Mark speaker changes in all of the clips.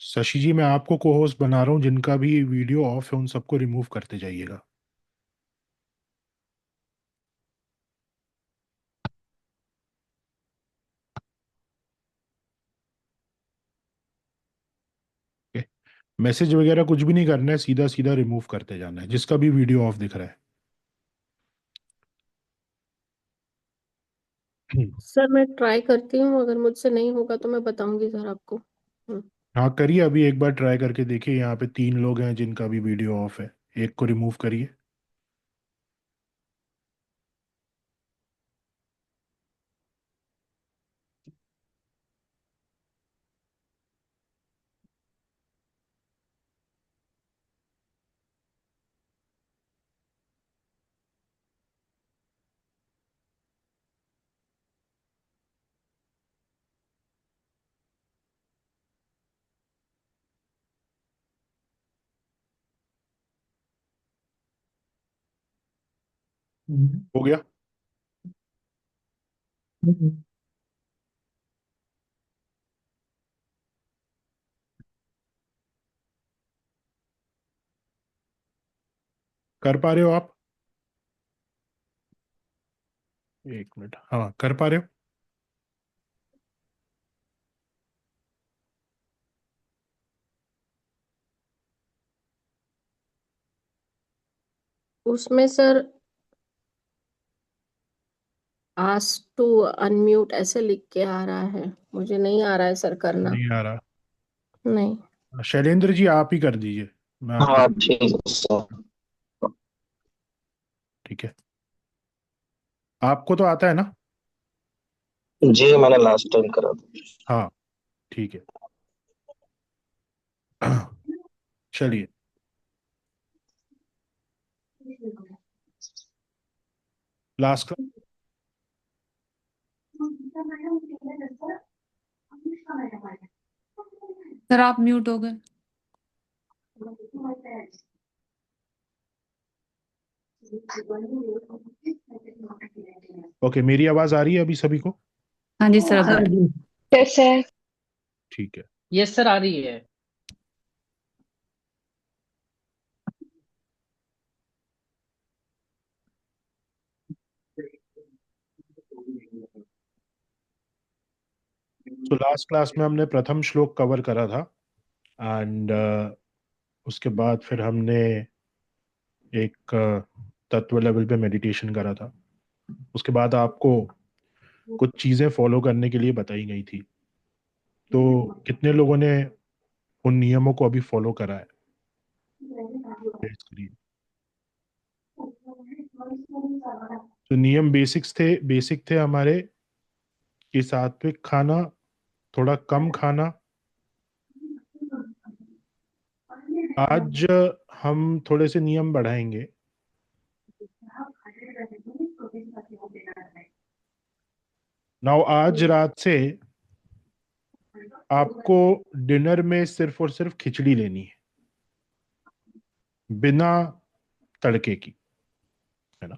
Speaker 1: शशि जी, मैं आपको को होस्ट बना रहा हूँ। जिनका भी वीडियो ऑफ है उन सबको रिमूव करते जाइएगा। मैसेज वगैरह कुछ भी नहीं करना है, सीधा सीधा रिमूव करते जाना है जिसका भी वीडियो ऑफ दिख रहा है।
Speaker 2: सर मैं ट्राई करती हूँ, अगर मुझसे नहीं होगा तो मैं बताऊंगी सर आपको।
Speaker 1: हाँ, करिए। अभी एक बार ट्राई करके देखिए। यहाँ पे 3 लोग हैं जिनका भी वीडियो ऑफ है। एक को रिमूव करिए। हो गया। कर पा रहे हो आप? एक मिनट। हाँ, कर पा रहे हो?
Speaker 2: उसमें सर आस्क टू अनम्यूट ऐसे लिख के आ रहा है, मुझे नहीं आ रहा है सर करना।
Speaker 1: नहीं आ रहा?
Speaker 2: नहीं।
Speaker 1: शैलेंद्र जी, आप ही कर दीजिए। मैं आपको।
Speaker 3: हाँ ठीक है सर।
Speaker 1: ठीक है। आपको तो आता है ना?
Speaker 3: जी मैंने लास्ट टाइम करा था।
Speaker 1: हाँ, ठीक है। चलिए। लास्ट।
Speaker 4: सर आप म्यूट हो गए।
Speaker 1: ओके, मेरी आवाज आ रही है अभी सभी को?
Speaker 4: हाँ जी सर, अब आ
Speaker 5: हाँ
Speaker 4: रही।
Speaker 5: जी।
Speaker 2: कैसे?
Speaker 1: ठीक है।
Speaker 5: यस सर, आ रही है।
Speaker 1: तो लास्ट क्लास में हमने प्रथम श्लोक कवर करा था। एंड उसके बाद फिर हमने एक तत्व लेवल पे मेडिटेशन करा था। उसके बाद आपको कुछ चीजें फॉलो करने के लिए बताई गई थी। तो कितने लोगों ने उन नियमों को अभी फॉलो करा है? Yes, करिए। तो नियम बेसिक थे हमारे कि सात्विक खाना, थोड़ा कम खाना। आज हम थोड़े से नियम बढ़ाएंगे। नाउ आज रात से आपको डिनर में सिर्फ और सिर्फ खिचड़ी लेनी है, बिना तड़के की। है ना?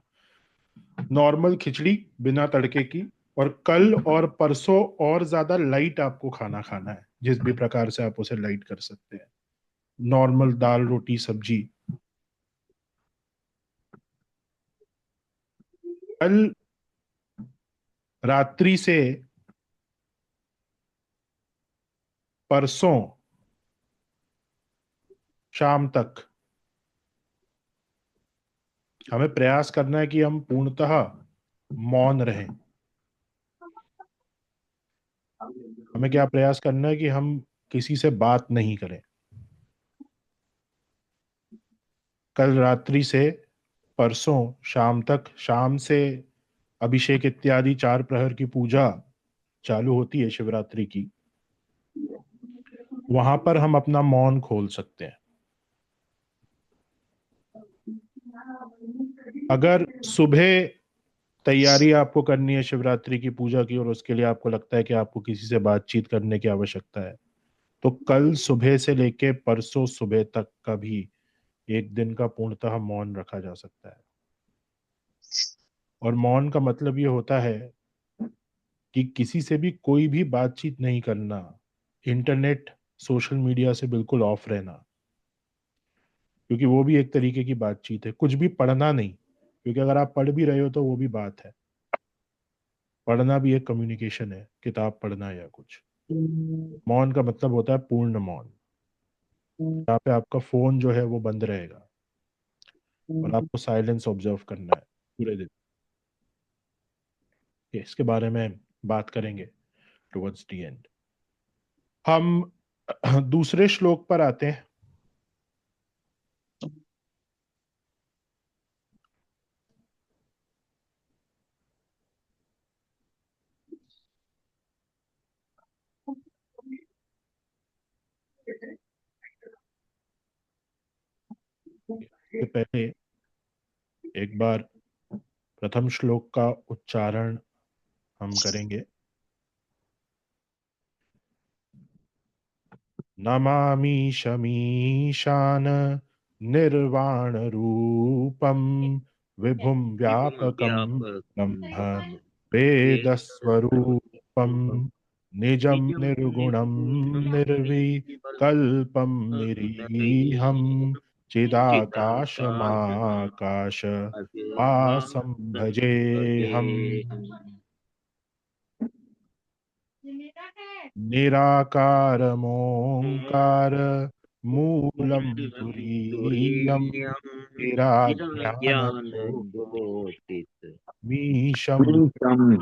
Speaker 1: नॉर्मल खिचड़ी, बिना तड़के की। और कल और परसों और ज्यादा लाइट आपको खाना खाना है, जिस भी प्रकार से आप उसे लाइट कर सकते हैं। नॉर्मल दाल रोटी सब्जी। कल रात्रि से परसों शाम तक हमें प्रयास करना है कि हम पूर्णतः मौन रहें। हमें क्या प्रयास करना है कि हम किसी से बात नहीं करें। कल रात्रि से परसों शाम तक, शाम से अभिषेक इत्यादि 4 प्रहर की पूजा चालू होती है शिवरात्रि की। वहां पर हम अपना मौन खोल सकते हैं। अगर सुबह तैयारी आपको करनी है शिवरात्रि की पूजा की, और उसके लिए आपको लगता है कि आपको किसी से बातचीत करने की आवश्यकता है, तो कल सुबह से लेके परसों सुबह तक का भी एक दिन का पूर्णतः मौन रखा जा सकता है। और मौन का मतलब ये होता है कि किसी से भी कोई भी बातचीत नहीं करना। इंटरनेट सोशल मीडिया से बिल्कुल ऑफ रहना, क्योंकि वो भी एक तरीके की बातचीत है। कुछ भी पढ़ना नहीं, क्योंकि अगर आप पढ़ भी रहे हो तो वो भी बात है। पढ़ना भी एक कम्युनिकेशन है, किताब पढ़ना या कुछ। मौन का मतलब होता है पूर्ण मौन। यहाँ पे आपका फोन जो है वो बंद रहेगा और आपको साइलेंस ऑब्जर्व करना है पूरे दिन। इसके बारे में बात करेंगे टुवर्ड्स द एंड। हम दूसरे श्लोक पर आते हैं। इससे पहले एक बार प्रथम श्लोक का उच्चारण हम करेंगे। नमामि शमीशान निर्वाण रूपम विभुम व्यापकम ब्रह्म वेदस्वरूपम निजं निर्गुणं निर्विकल्पं निरीहं चिदाकाशमाकाश वासं भजेऽहम्। निराकारमोङ्कार मूलं तुरीयं निराज्ञानमीशं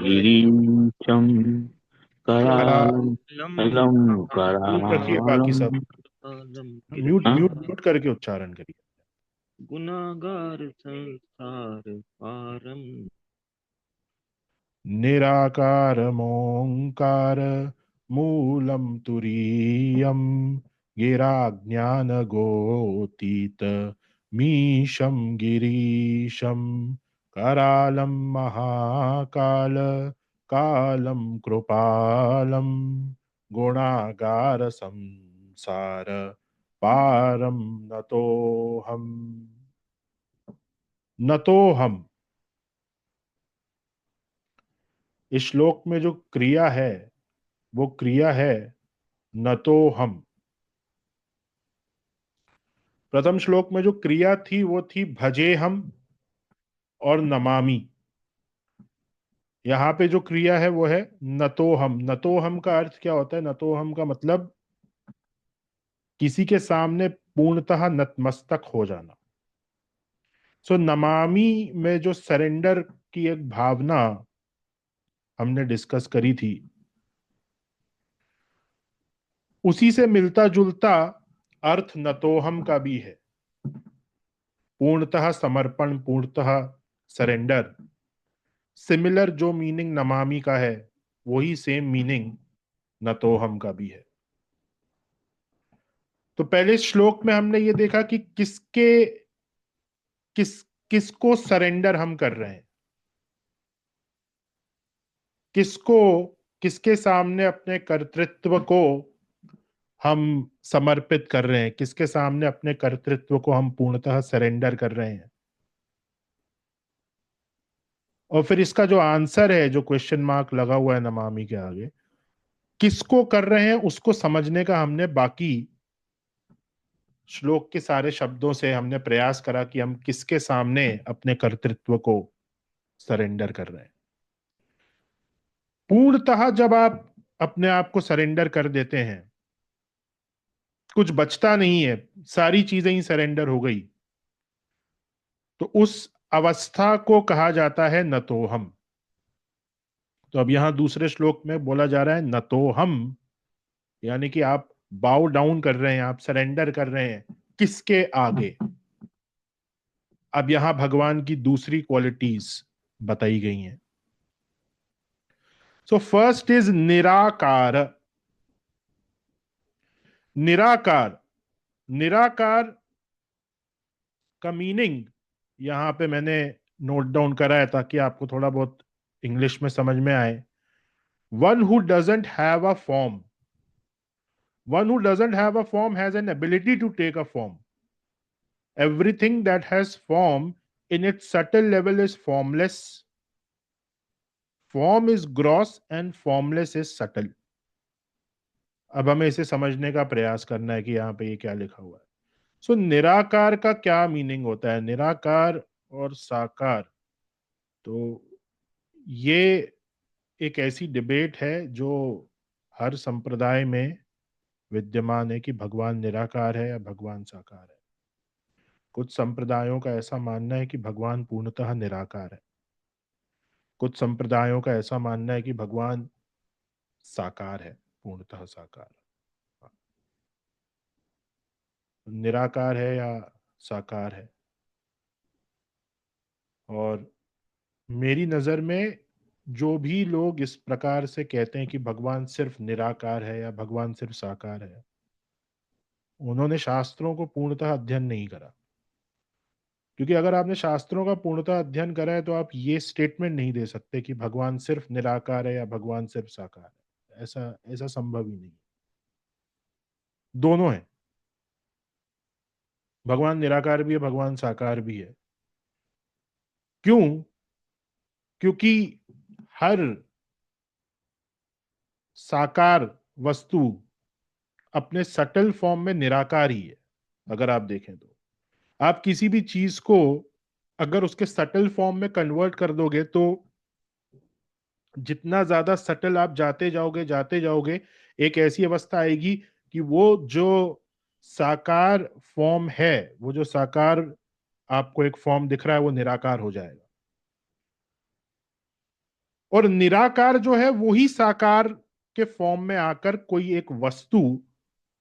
Speaker 5: गिरीशं
Speaker 1: करा।
Speaker 5: करालं
Speaker 1: म्यूट रखिए बाकी सब, म्यूट म्यूट म्यूट करके उच्चारण करिए।
Speaker 6: गुनागार संसार पारम
Speaker 1: निराकारमोङ्कार मूलं तुरीयं गिराज्ञानगोतीत मीशं गिरीशं करालं महाकाल कालं कृपालं गुणागार संसार पारम नतोहम। इस श्लोक में जो क्रिया है वो क्रिया है न तो हम। प्रथम श्लोक में जो क्रिया थी वो थी भजे हम और नमामि। यहां पे जो क्रिया है वो है न तो हम। न तो हम का अर्थ क्या होता है? न तो हम का मतलब किसी के सामने पूर्णतः नतमस्तक हो जाना। सो नमामि में जो सरेंडर की एक भावना हमने डिस्कस करी थी, उसी से मिलता जुलता अर्थ नतोहम का भी है। पूर्णतः समर्पण, पूर्णतः सरेंडर। सिमिलर जो मीनिंग नमामि का है वही सेम मीनिंग नतोहम का भी है। तो पहले श्लोक में हमने ये देखा कि किसको सरेंडर हम कर रहे हैं, किसके सामने अपने कर्तृत्व को हम समर्पित कर रहे हैं, किसके सामने अपने कर्तृत्व को हम पूर्णतः सरेंडर कर रहे हैं। और फिर इसका जो आंसर है, जो क्वेश्चन मार्क लगा हुआ है नमामि के आगे, किसको कर रहे हैं उसको समझने का हमने बाकी श्लोक के सारे शब्दों से हमने प्रयास करा कि हम किसके सामने अपने कर्तृत्व को सरेंडर कर रहे हैं। पूर्णतः जब आप अपने आप को सरेंडर कर देते हैं, कुछ बचता नहीं है, सारी चीजें ही सरेंडर हो गई, तो उस अवस्था को कहा जाता है न तो हम। तो अब यहां दूसरे श्लोक में बोला जा रहा है न तो हम, यानी कि आप बाउ डाउन कर रहे हैं, आप सरेंडर कर रहे हैं किसके आगे। अब यहां भगवान की दूसरी क्वालिटीज बताई गई हैं। सो फर्स्ट इज निराकार। निराकार, निराकार का मीनिंग यहां पे मैंने नोट डाउन करा है ताकि आपको थोड़ा बहुत इंग्लिश में समझ में आए। One who doesn't have a form, one who doesn't have a form has an ability to take a form. Everything that has form in its subtle level is formless. Form is gross and formless is subtle. अब हमें इसे समझने का प्रयास करना है कि यहाँ पे ये क्या लिखा हुआ है। सो निराकार का क्या मीनिंग होता है, निराकार और साकार। तो ये एक ऐसी डिबेट है जो हर संप्रदाय में विद्यमान है कि भगवान निराकार है या भगवान साकार है। कुछ संप्रदायों का ऐसा मानना है कि भगवान पूर्णतः निराकार है, कुछ संप्रदायों का ऐसा मानना है कि भगवान साकार है, पूर्णतः साकार। निराकार है या साकार है। और मेरी नजर में जो भी लोग इस प्रकार से कहते हैं कि भगवान सिर्फ निराकार है या भगवान सिर्फ साकार है, उन्होंने शास्त्रों को पूर्णतः अध्ययन नहीं करा। क्योंकि अगर आपने शास्त्रों का पूर्णतः अध्ययन करा है तो आप ये स्टेटमेंट नहीं दे सकते कि भगवान सिर्फ निराकार है या भगवान सिर्फ साकार है। ऐसा ऐसा संभव ही नहीं। दोनों है, भगवान निराकार भी है, भगवान साकार भी है। क्यों? क्योंकि हर साकार वस्तु अपने सटल फॉर्म में निराकार ही है। अगर आप देखें तो आप किसी भी चीज को अगर उसके सटल फॉर्म में कन्वर्ट कर दोगे तो जितना ज्यादा सटल आप जाते जाओगे एक ऐसी अवस्था आएगी कि वो जो साकार फॉर्म है, वो जो साकार आपको एक फॉर्म दिख रहा है, वो निराकार हो जाएगा। और निराकार जो है वो ही साकार के फॉर्म में आकर कोई एक वस्तु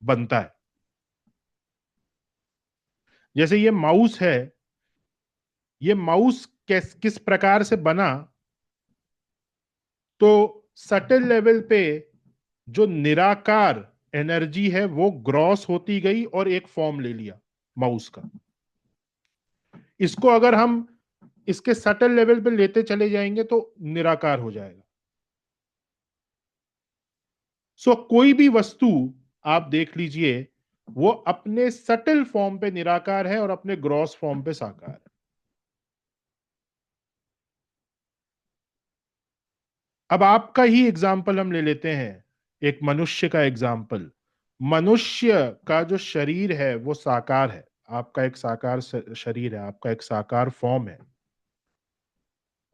Speaker 1: बनता है। जैसे ये माउस है, ये माउस किस प्रकार से बना, तो सटल लेवल पे जो निराकार एनर्जी है वो ग्रॉस होती गई और एक फॉर्म ले लिया माउस का। इसको अगर हम इसके सटल लेवल पे लेते चले जाएंगे तो निराकार हो जाएगा। सो कोई भी वस्तु आप देख लीजिए, वो अपने सटल फॉर्म पे निराकार है और अपने ग्रॉस फॉर्म पे साकार है। अब आपका ही एग्जाम्पल हम ले लेते हैं, एक मनुष्य का एग्जाम्पल। मनुष्य का जो शरीर है वो साकार है, आपका एक साकार शरीर है, आपका एक साकार फॉर्म है।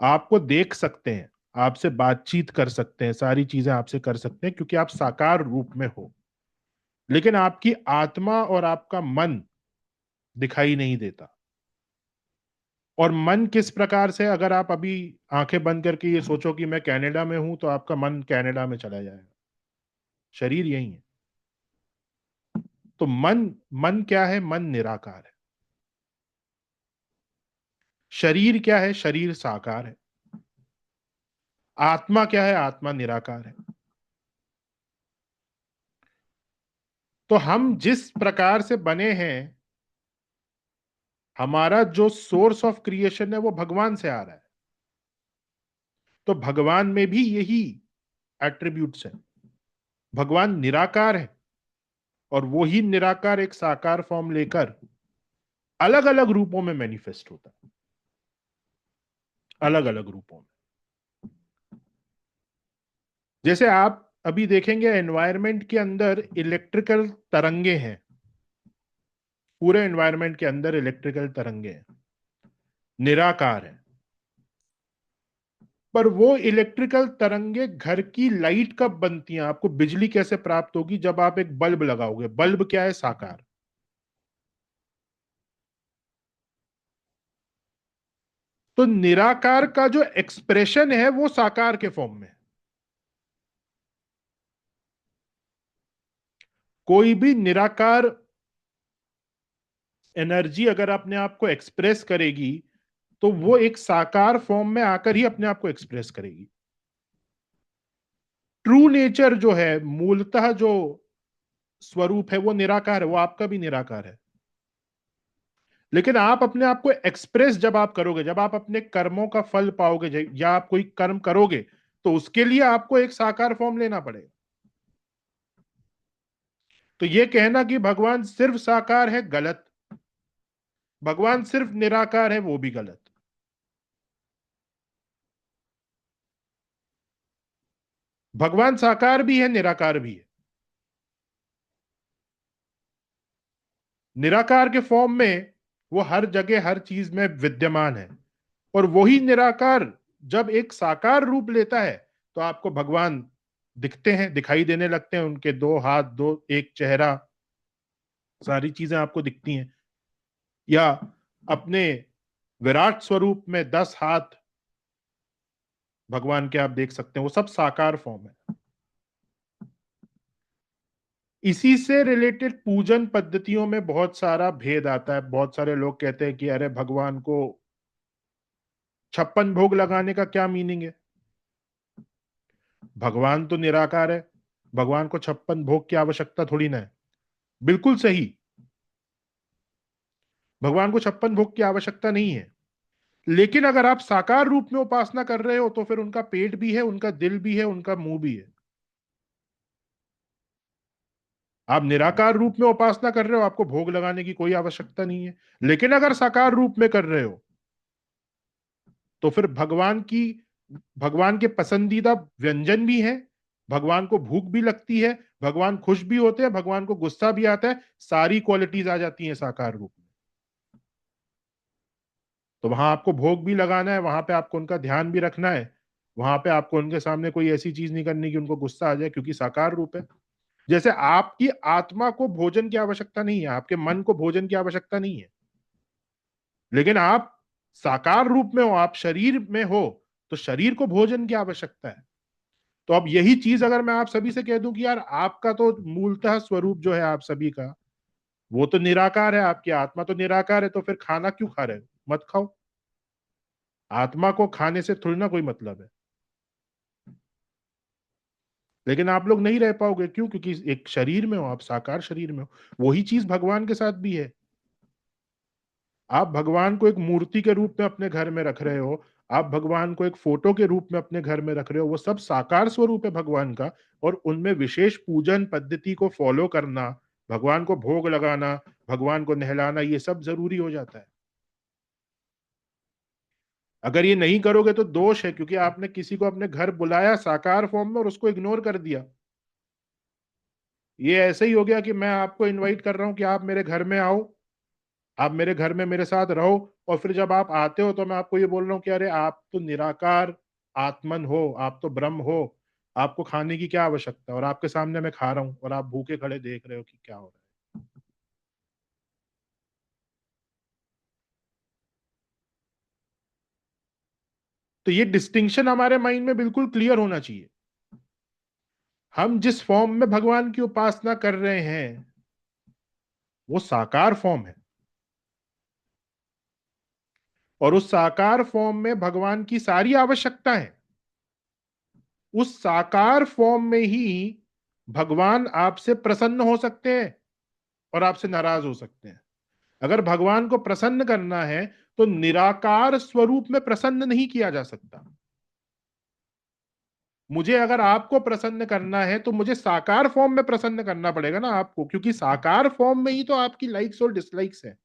Speaker 1: आपको देख सकते हैं, आपसे बातचीत कर सकते हैं, सारी चीजें आपसे कर सकते हैं क्योंकि आप साकार रूप में हो। लेकिन आपकी आत्मा और आपका मन दिखाई नहीं देता। और मन किस प्रकार से, अगर आप अभी आंखें बंद करके ये सोचो कि मैं कनाडा में हूं, तो आपका मन कनाडा में चला जाएगा, शरीर यही है। तो मन मन क्या है? मन निराकार है। शरीर क्या है? शरीर साकार है। आत्मा क्या है? आत्मा निराकार है। तो हम जिस प्रकार से बने हैं, हमारा जो सोर्स ऑफ क्रिएशन है वो भगवान से आ रहा है। तो भगवान में भी यही एट्रीब्यूट्स हैं। भगवान निराकार है और वो ही निराकार एक साकार फॉर्म लेकर अलग अलग रूपों में मैनिफेस्ट होता है, अलग अलग रूपों में। जैसे आप अभी देखेंगे एनवायरनमेंट के अंदर इलेक्ट्रिकल तरंगे हैं, पूरे एनवायरनमेंट के अंदर इलेक्ट्रिकल तरंगे हैं, निराकार है। पर वो इलेक्ट्रिकल तरंगे घर की लाइट कब बनती हैं, आपको बिजली कैसे प्राप्त होगी? जब आप एक बल्ब लगाओगे। बल्ब क्या है? साकार। तो निराकार का जो एक्सप्रेशन है वो साकार के फॉर्म में है। कोई भी निराकार एनर्जी अगर अपने आप को एक्सप्रेस करेगी तो वो एक साकार फॉर्म में आकर ही अपने आप को एक्सप्रेस करेगी। ट्रू नेचर जो है, मूलतः जो स्वरूप है वो निराकार है, वो आपका भी निराकार है। लेकिन आप अपने आप को एक्सप्रेस जब आप करोगे, जब आप अपने कर्मों का फल पाओगे या आप कोई कर्म करोगे, तो उसके लिए आपको एक साकार फॉर्म लेना पड़ेगा। तो ये कहना कि भगवान सिर्फ साकार है, गलत। भगवान सिर्फ निराकार है, वो भी गलत। भगवान साकार भी है, निराकार भी है। निराकार के फॉर्म में वो हर जगह हर चीज में विद्यमान है, और वही निराकार जब एक साकार रूप लेता है तो आपको भगवान दिखते हैं, दिखाई देने लगते हैं। उनके 2 हाथ, 1 चेहरा, सारी चीजें आपको दिखती हैं। या अपने विराट स्वरूप में 10 हाथ भगवान के आप देख सकते हैं, वो सब साकार फॉर्म है। इसी से रिलेटेड पूजन पद्धतियों में बहुत सारा भेद आता है। बहुत सारे लोग कहते हैं कि अरे भगवान को 56 भोग लगाने का क्या मीनिंग है? भगवान तो निराकार है, भगवान को 56 भोग की आवश्यकता थोड़ी ना है। बिल्कुल सही, भगवान को 56 भोग की आवश्यकता नहीं है। लेकिन अगर आप साकार रूप में उपासना कर रहे हो तो फिर उनका पेट भी है, उनका दिल भी है, उनका मुंह भी है। आप निराकार रूप में उपासना कर रहे हो, आपको भोग लगाने की कोई आवश्यकता नहीं है। लेकिन अगर साकार रूप में कर रहे हो तो फिर भगवान के पसंदीदा व्यंजन भी हैं, भगवान को भूख भी लगती है, भगवान खुश भी होते हैं, भगवान को गुस्सा भी आता है, सारी क्वालिटीज आ जाती हैं साकार रूप में। तो वहां आपको भोग भी लगाना है, वहां पे आपको उनका ध्यान भी रखना है, वहां पे आपको उनके सामने कोई ऐसी चीज नहीं करनी कि उनको गुस्सा आ जाए, क्योंकि साकार रूप है। जैसे आपकी आत्मा को भोजन की आवश्यकता नहीं है, आपके मन को भोजन की आवश्यकता नहीं है, लेकिन आप साकार रूप में हो, आप शरीर में हो, तो शरीर को भोजन की आवश्यकता है। तो अब यही चीज अगर मैं आप सभी से कह दूं कि यार आपका तो मूलतः स्वरूप जो है आप सभी का, वो तो निराकार है, आपकी आत्मा तो निराकार है, तो फिर खाना क्यों खा रहे हो? मत खाओ। आत्मा को खाने से थोड़ी ना कोई मतलब है। लेकिन आप लोग नहीं रह पाओगे, क्यों? क्योंकि एक शरीर में हो, आप साकार शरीर में हो। वही चीज भगवान के साथ भी है। आप भगवान को एक मूर्ति के रूप में अपने घर में रख रहे हो, आप भगवान को एक फोटो के रूप में अपने घर में रख रहे हो, वो सब साकार स्वरूप है भगवान का। और उनमें विशेष पूजन पद्धति को फॉलो करना, भगवान को भोग लगाना, भगवान को नहलाना, ये सब जरूरी हो जाता है। अगर ये नहीं करोगे तो दोष है, क्योंकि आपने किसी को अपने घर बुलाया साकार फॉर्म में और उसको इग्नोर कर दिया। ये ऐसे ही हो गया कि मैं आपको इनवाइट कर रहा हूं कि आप मेरे घर में आओ, आप मेरे घर में मेरे साथ रहो, और फिर जब आप आते हो तो मैं आपको ये बोल रहा हूँ कि अरे आप तो निराकार आत्मन हो, आप तो ब्रह्म हो, आपको खाने की क्या आवश्यकता है? और आपके सामने मैं खा रहा हूं और आप भूखे खड़े देख रहे हो कि क्या हो रहा है। तो ये डिस्टिंक्शन हमारे माइंड में बिल्कुल क्लियर होना चाहिए। हम जिस फॉर्म में भगवान की उपासना कर रहे हैं वो साकार फॉर्म है, और उस साकार फॉर्म में भगवान की सारी आवश्यकता है। उस साकार फॉर्म में ही भगवान आपसे प्रसन्न हो सकते हैं और आपसे नाराज हो सकते हैं। अगर भगवान को प्रसन्न करना है तो निराकार स्वरूप में प्रसन्न नहीं किया जा सकता। मुझे अगर आपको प्रसन्न करना है तो मुझे साकार फॉर्म में प्रसन्न करना पड़ेगा ना आपको, क्योंकि साकार फॉर्म में ही तो आपकी लाइक्स और डिसलाइक्स है।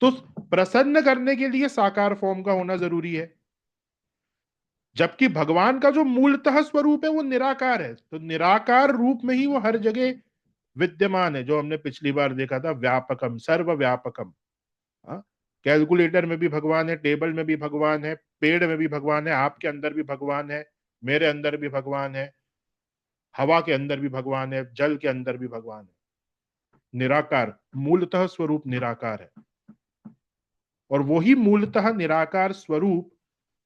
Speaker 1: तो प्रसन्न करने के लिए साकार फॉर्म का होना जरूरी है, जबकि भगवान का जो मूलतः स्वरूप है वो निराकार है। तो निराकार रूप में ही वो हर जगह विद्यमान है, जो हमने पिछली बार देखा था, व्यापकम, सर्वव्यापकम। कैलकुलेटर में भी भगवान है, टेबल में भी भगवान है, पेड़ में भी भगवान है, आपके अंदर भी भगवान है, मेरे अंदर भी भगवान है, हवा के अंदर भी भगवान है, जल के अंदर भी भगवान है। निराकार, मूलतः स्वरूप निराकार है। और वही मूलतः निराकार स्वरूप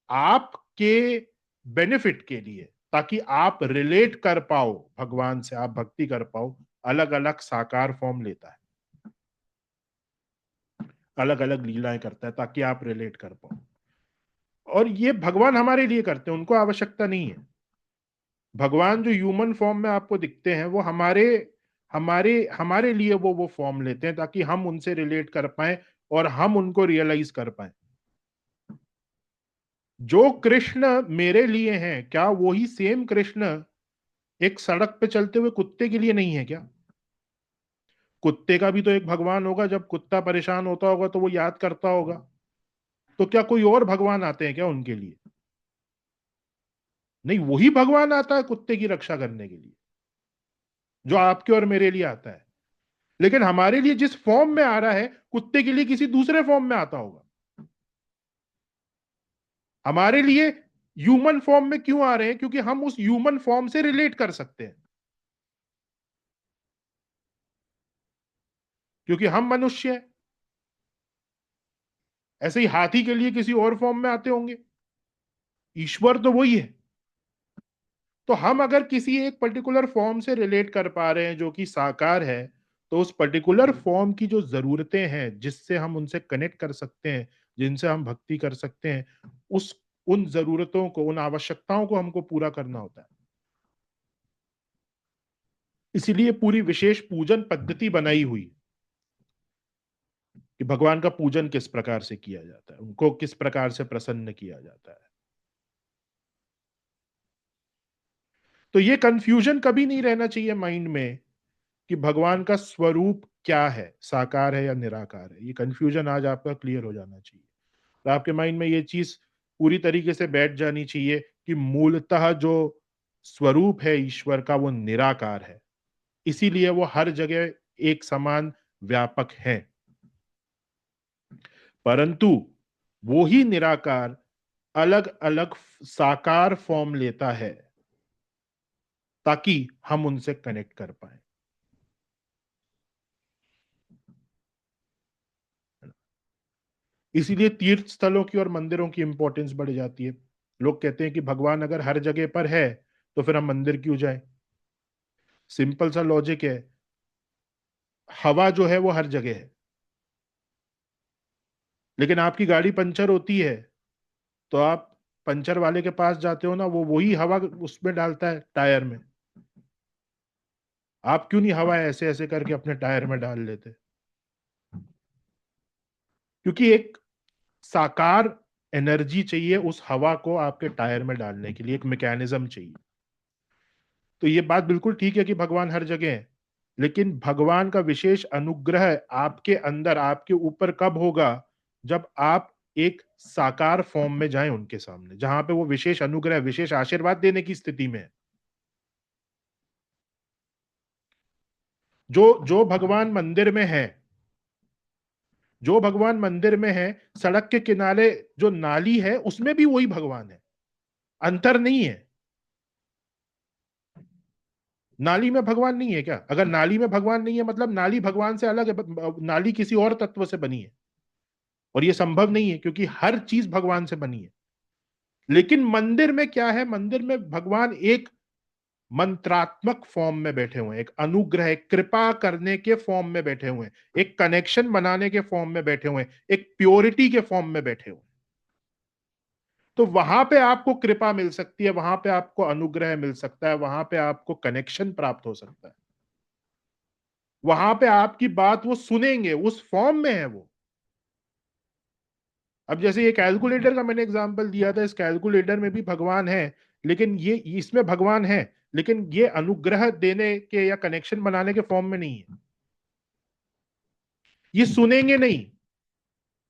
Speaker 1: आपके बेनिफिट के लिए, ताकि आप रिलेट कर पाओ भगवान से, आप भक्ति कर पाओ, अलग अलग साकार फॉर्म लेता है, अलग अलग लीलाएं करता है, ताकि आप रिलेट कर पाओ। और ये भगवान हमारे लिए करते हैं, उनको आवश्यकता नहीं है। भगवान जो ह्यूमन फॉर्म में आपको दिखते हैं वो हमारे हमारे हमारे लिए वो फॉर्म लेते हैं, ताकि हम उनसे रिलेट कर पाए और हम उनको रियलाइज कर पाए। जो कृष्ण मेरे लिए हैं, क्या वही सेम कृष्ण एक सड़क पे चलते हुए कुत्ते के लिए नहीं है क्या? कुत्ते का भी तो एक भगवान होगा, जब कुत्ता परेशान होता होगा तो वो याद करता होगा। तो क्या कोई और भगवान आते हैं क्या उनके लिए? नहीं, वही भगवान आता है कुत्ते की रक्षा करने के लिए, जो आपके और मेरे लिए आता है। लेकिन हमारे लिए जिस फॉर्म में आ रहा है, कुत्ते के लिए किसी दूसरे फॉर्म में आता होगा। हमारे लिए ह्यूमन फॉर्म में क्यों आ रहे हैं? क्योंकि हम उस ह्यूमन फॉर्म से रिलेट कर सकते हैं, क्योंकि हम मनुष्य हैं। ऐसे ही हाथी के लिए किसी और फॉर्म में आते होंगे, ईश्वर तो वही है। तो हम अगर किसी एक पर्टिकुलर फॉर्म से रिलेट कर पा रहे हैं जो कि साकार है, तो उस पर्टिकुलर फॉर्म की जो जरूरतें हैं, जिससे हम उनसे कनेक्ट कर सकते हैं, जिनसे हम भक्ति कर सकते हैं, उस उन जरूरतों को, उन आवश्यकताओं को हमको पूरा करना होता है। इसीलिए पूरी विशेष पूजन पद्धति बनाई हुई कि भगवान का पूजन किस प्रकार से किया जाता है, उनको किस प्रकार से प्रसन्न किया जाता है। तो ये कंफ्यूजन कभी नहीं रहना चाहिए माइंड में कि भगवान का स्वरूप क्या है, साकार है या निराकार है। ये कंफ्यूजन आज आपका क्लियर हो जाना चाहिए। तो आपके माइंड में ये चीज पूरी तरीके से बैठ जानी चाहिए कि मूलतः जो स्वरूप है ईश्वर का, वो निराकार है। इसीलिए वो हर जगह एक समान व्यापक है। परंतु वो ही निराकार अलग अलग साकार फॉर्म लेता है ताकि हम उनसे कनेक्ट कर पाए। इसीलिए तीर्थ स्थलों की और मंदिरों की इंपॉर्टेंस बढ़ जाती है। लोग कहते हैं कि भगवान अगर हर जगह पर है तो फिर हम मंदिर क्यों जाएं? सिंपल सा लॉजिक है, हवा जो है वो हर जगह है, लेकिन आपकी गाड़ी पंचर होती है तो आप पंचर वाले के पास जाते हो ना, वो वही हवा उसमें डालता है टायर में। आप क्यों नहीं हवा ऐसे ऐसे करके अपने टायर में डाल लेते? क्योंकि एक साकार एनर्जी चाहिए उस हवा को आपके टायर में डालने के लिए, एक मैकेनिज्म चाहिए। तो ये बात बिल्कुल ठीक है कि भगवान हर जगह है, लेकिन भगवान का विशेष अनुग्रह आपके अंदर, आपके ऊपर कब होगा? जब आप एक साकार फॉर्म में जाएं उनके सामने, जहां पे वो विशेष अनुग्रह, विशेष आशीर्वाद देने की स्थिति में है। जो जो भगवान मंदिर में है, जो भगवान मंदिर में है, सड़क के किनारे जो नाली है उसमें भी वही भगवान है, अंतर नहीं है। नाली में भगवान नहीं है क्या? अगर नाली में भगवान नहीं है मतलब नाली भगवान से अलग है, नाली किसी और तत्व से बनी है, और यह संभव नहीं है क्योंकि हर चीज भगवान से बनी है। लेकिन मंदिर में क्या है? मंदिर में भगवान एक मंत्रात्मक फॉर्म में बैठे हुए हैं, एक अनुग्रह, एक कृपा करने के फॉर्म में बैठे हुए हैं, एक कनेक्शन बनाने के फॉर्म में बैठे हुए हैं, एक प्योरिटी के फॉर्म में बैठे हुए हैं। तो वहां पे आपको कृपा मिल सकती है, वहां पे आपको अनुग्रह मिल सकता है, वहां पे आपको कनेक्शन प्राप्त हो सकता है, वहां पे आपकी बात वो सुनेंगे, उस फॉर्म में है वो। अब जैसे ये कैलकुलेटर का मैंने एग्जांपल दिया था, इस कैलकुलेटर में भी भगवान है, लेकिन ये इसमें भगवान है, लेकिन ये अनुग्रह देने के या कनेक्शन बनाने के फॉर्म में नहीं है। ये सुनेंगे नहीं,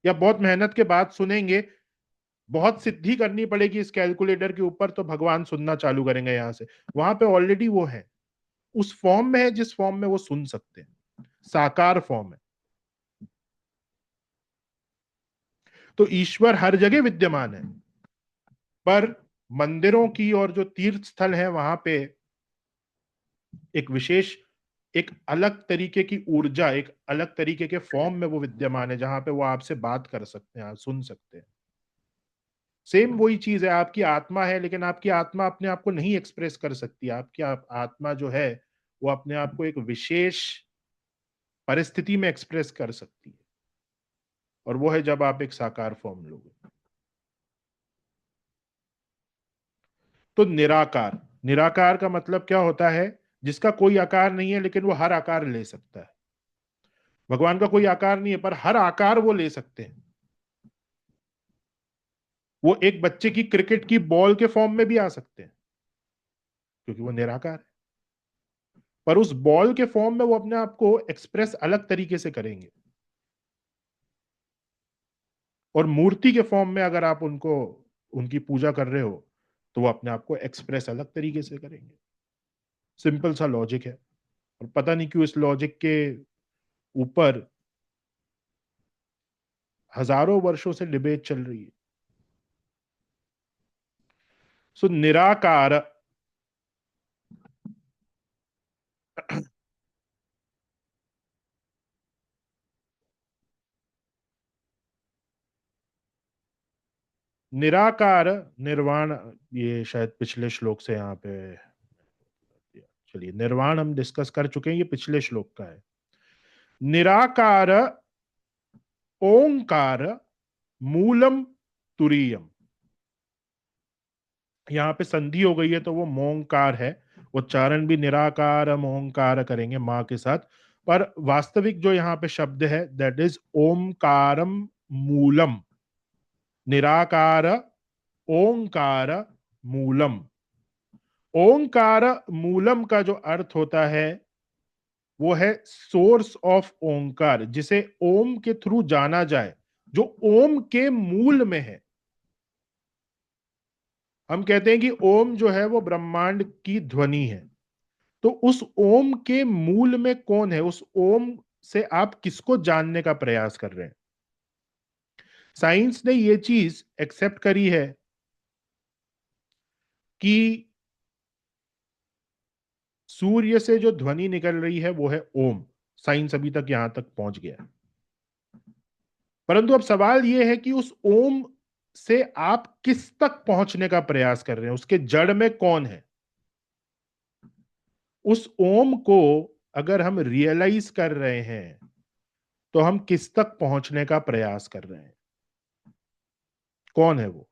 Speaker 1: या बहुत मेहनत के बाद सुनेंगे, बहुत सिद्धि करनी पड़ेगी इस कैलकुलेटर के ऊपर, तो भगवान सुनना चालू करेंगे यहां से। वहां पे ऑलरेडी वो है, उस फॉर्म में है जिस फॉर्म में वो सुन सकते हैं, साकार फॉर्म है। तो ईश्वर हर जगह विद्यमान है, पर मंदिरों की और जो तीर्थ स्थल है वहां पे एक विशेष, एक अलग तरीके की ऊर्जा, एक अलग तरीके के फॉर्म में वो विद्यमान है, जहां पे वो आपसे बात कर सकते हैं, आप सुन सकते हैं। सेम वही चीज है, आपकी आत्मा है, लेकिन आपकी आत्मा अपने आप को नहीं एक्सप्रेस कर सकती। आपकी आत्मा जो है वो अपने आप को एक विशेष परिस्थिति में एक्सप्रेस कर सकती है, और वो है जब आप एक साकार फॉर्म लोगे। तो निराकार, निराकार का मतलब क्या होता है? जिसका कोई आकार नहीं है लेकिन वो हर आकार ले सकता है। भगवान का कोई आकार नहीं है पर हर आकार वो ले सकते हैं। वो एक बच्चे की क्रिकेट की बॉल के फॉर्म में भी आ सकते हैं क्योंकि वो निराकार है, पर उस बॉल के फॉर्म में वो अपने आप को एक्सप्रेस अलग तरीके से करेंगे। और मूर्ति के फॉर्म में अगर आप उनको, उनकी पूजा कर रहे हो, तो वो अपने आप को एक्सप्रेस अलग तरीके से करेंगे। सिंपल सा लॉजिक है, और पता नहीं क्यों इस लॉजिक के ऊपर हजारों वर्षों से डिबेट चल रही है। सो निराकार, निराकार निर्वाण, ये शायद पिछले श्लोक से यहाँ पे, चलिए निर्वाण हम डिस्कस कर चुके हैं, ये पिछले श्लोक का है। निराकार ओंकार मूलम तुरीयम, यहाँ पे संधि हो गई है तो वो मोंकार है, उच्चारण भी निराकार मोंकार करेंगे मां के साथ, पर वास्तविक जो यहाँ पे शब्द है दैट इज ओमकारम मूलम, निराकार ओंकार मूलम। ओंकार मूलम का जो अर्थ होता है वो है सोर्स ऑफ ओंकार, जिसे ओम के थ्रू जाना जाए, जो ओम के मूल में है। हम कहते हैं कि ओम जो है वो ब्रह्मांड की ध्वनि है, तो उस ओम के मूल में कौन है, उस ओम से आप किसको जानने का प्रयास कर रहे हैं। साइंस ने ये चीज एक्सेप्ट करी है कि सूर्य से जो ध्वनि निकल रही है वो है ओम। साइंस अभी तक यहां तक पहुंच गया है, परंतु अब सवाल यह है कि उस ओम से आप किस तक पहुंचने का प्रयास कर रहे हैं, उसके जड़ में कौन है। उस ओम को अगर हम रियलाइज कर रहे हैं तो हम किस तक पहुंचने का प्रयास कर रहे हैं, कौन है वो।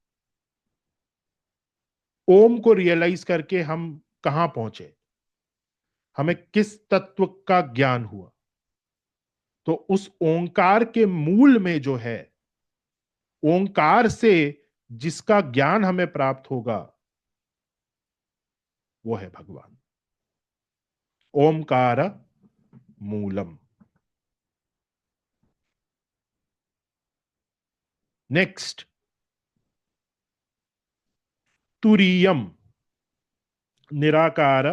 Speaker 1: ओम को रियलाइज करके हम कहां पहुंचे, हमें किस तत्व का ज्ञान हुआ। तो उस ओंकार के मूल में जो है, ओंकार से जिसका ज्ञान हमें प्राप्त होगा वो है भगवान। ओमकार मूलम। नेक्स्ट तुरीयम, निराकार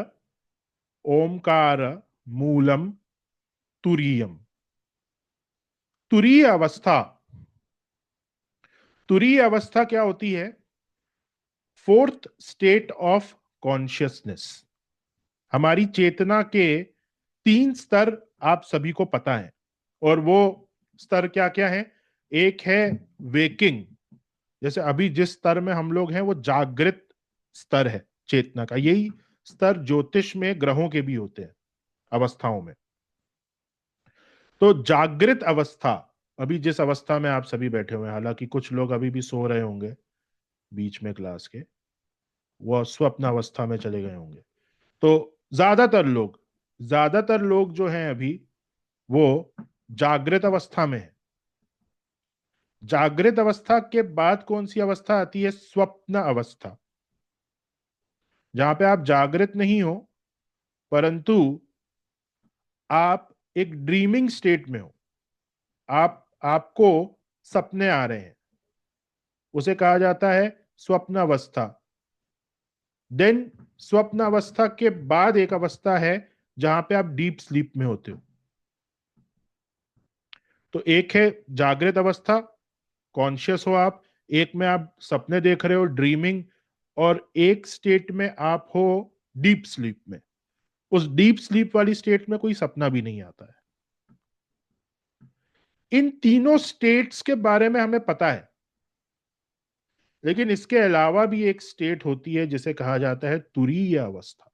Speaker 1: ओमकार मूलम तुरीयम। तुरीय अवस्था, तुरीय अवस्था क्या होती है, फोर्थ स्टेट ऑफ कॉन्शियसनेस। हमारी चेतना के 3 स्तर आप सभी को पता है, और वो स्तर क्या क्या है। एक है वेकिंग, जैसे अभी जिस स्तर में हम लोग हैं वो जागृत स्तर है चेतना का। यही स्तर ज्योतिष में ग्रहों के भी होते हैं अवस्थाओं में। तो जागृत अवस्था, अभी जिस अवस्था में आप सभी बैठे हुए हैं, हालांकि कुछ लोग अभी भी सो रहे होंगे बीच में क्लास के, वो स्वप्न अवस्था में चले गए होंगे। तो ज्यादातर लोग जो हैं अभी वो जागृत अवस्था में है। जागृत अवस्था के बाद कौन सी अवस्था आती है, स्वप्न अवस्था, जहां पे आप जागृत नहीं हो परंतु आप एक ड्रीमिंग स्टेट में हो, आपको सपने आ रहे हैं, उसे कहा जाता है स्वप्न अवस्था। देन स्वप्न अवस्था के बाद एक अवस्था है जहां पे आप डीप स्लीप में होते हो। तो एक है जागृत अवस्था, कॉन्शियस हो आप, एक में आप सपने देख रहे हो ड्रीमिंग, और एक स्टेट में आप हो डीप स्लीप में। उस डीप स्लीप वाली स्टेट में कोई सपना भी नहीं आता है। इन तीनों स्टेट्स के बारे में हमें पता है, लेकिन इसके अलावा भी एक स्टेट होती है जिसे कहा जाता है तुरीय अवस्था,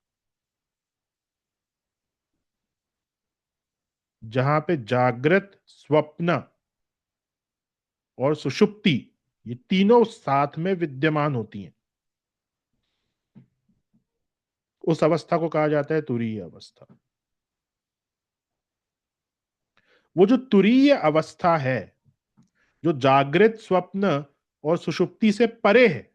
Speaker 1: जहां पे जागृत, स्वप्न और सुषुप्ति ये तीनों साथ में विद्यमान होती हैं। उस अवस्था को कहा जाता है तुरीय अवस्था। वो जो तुरीय अवस्था है, जो जागृत, स्वप्न और सुषुप्ति से परे है,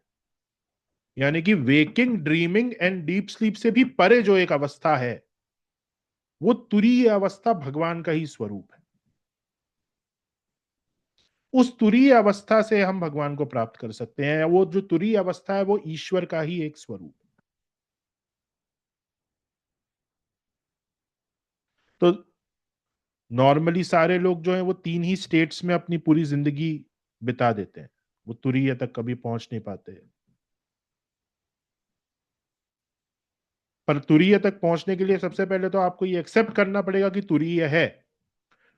Speaker 1: यानी कि waking, dreaming and deep sleep से भी परे जो एक अवस्था है, वो तुरीय अवस्था भगवान का ही स्वरूप है। उस तुरीय अवस्था से हम भगवान को प्राप्त कर सकते हैं। वो जो तुरीय अवस्था है वो ईश्वर का ही एक स्वरूप है। तो नॉर्मली सारे लोग जो हैं वो 3 ही स्टेट्स में अपनी पूरी जिंदगी बिता देते हैं, वो तुरीय तक कभी पहुंच नहीं पाते। पर तुरीय तक पहुंचने के लिए सबसे पहले तो आपको ये एक्सेप्ट करना पड़ेगा कि तुरीय है,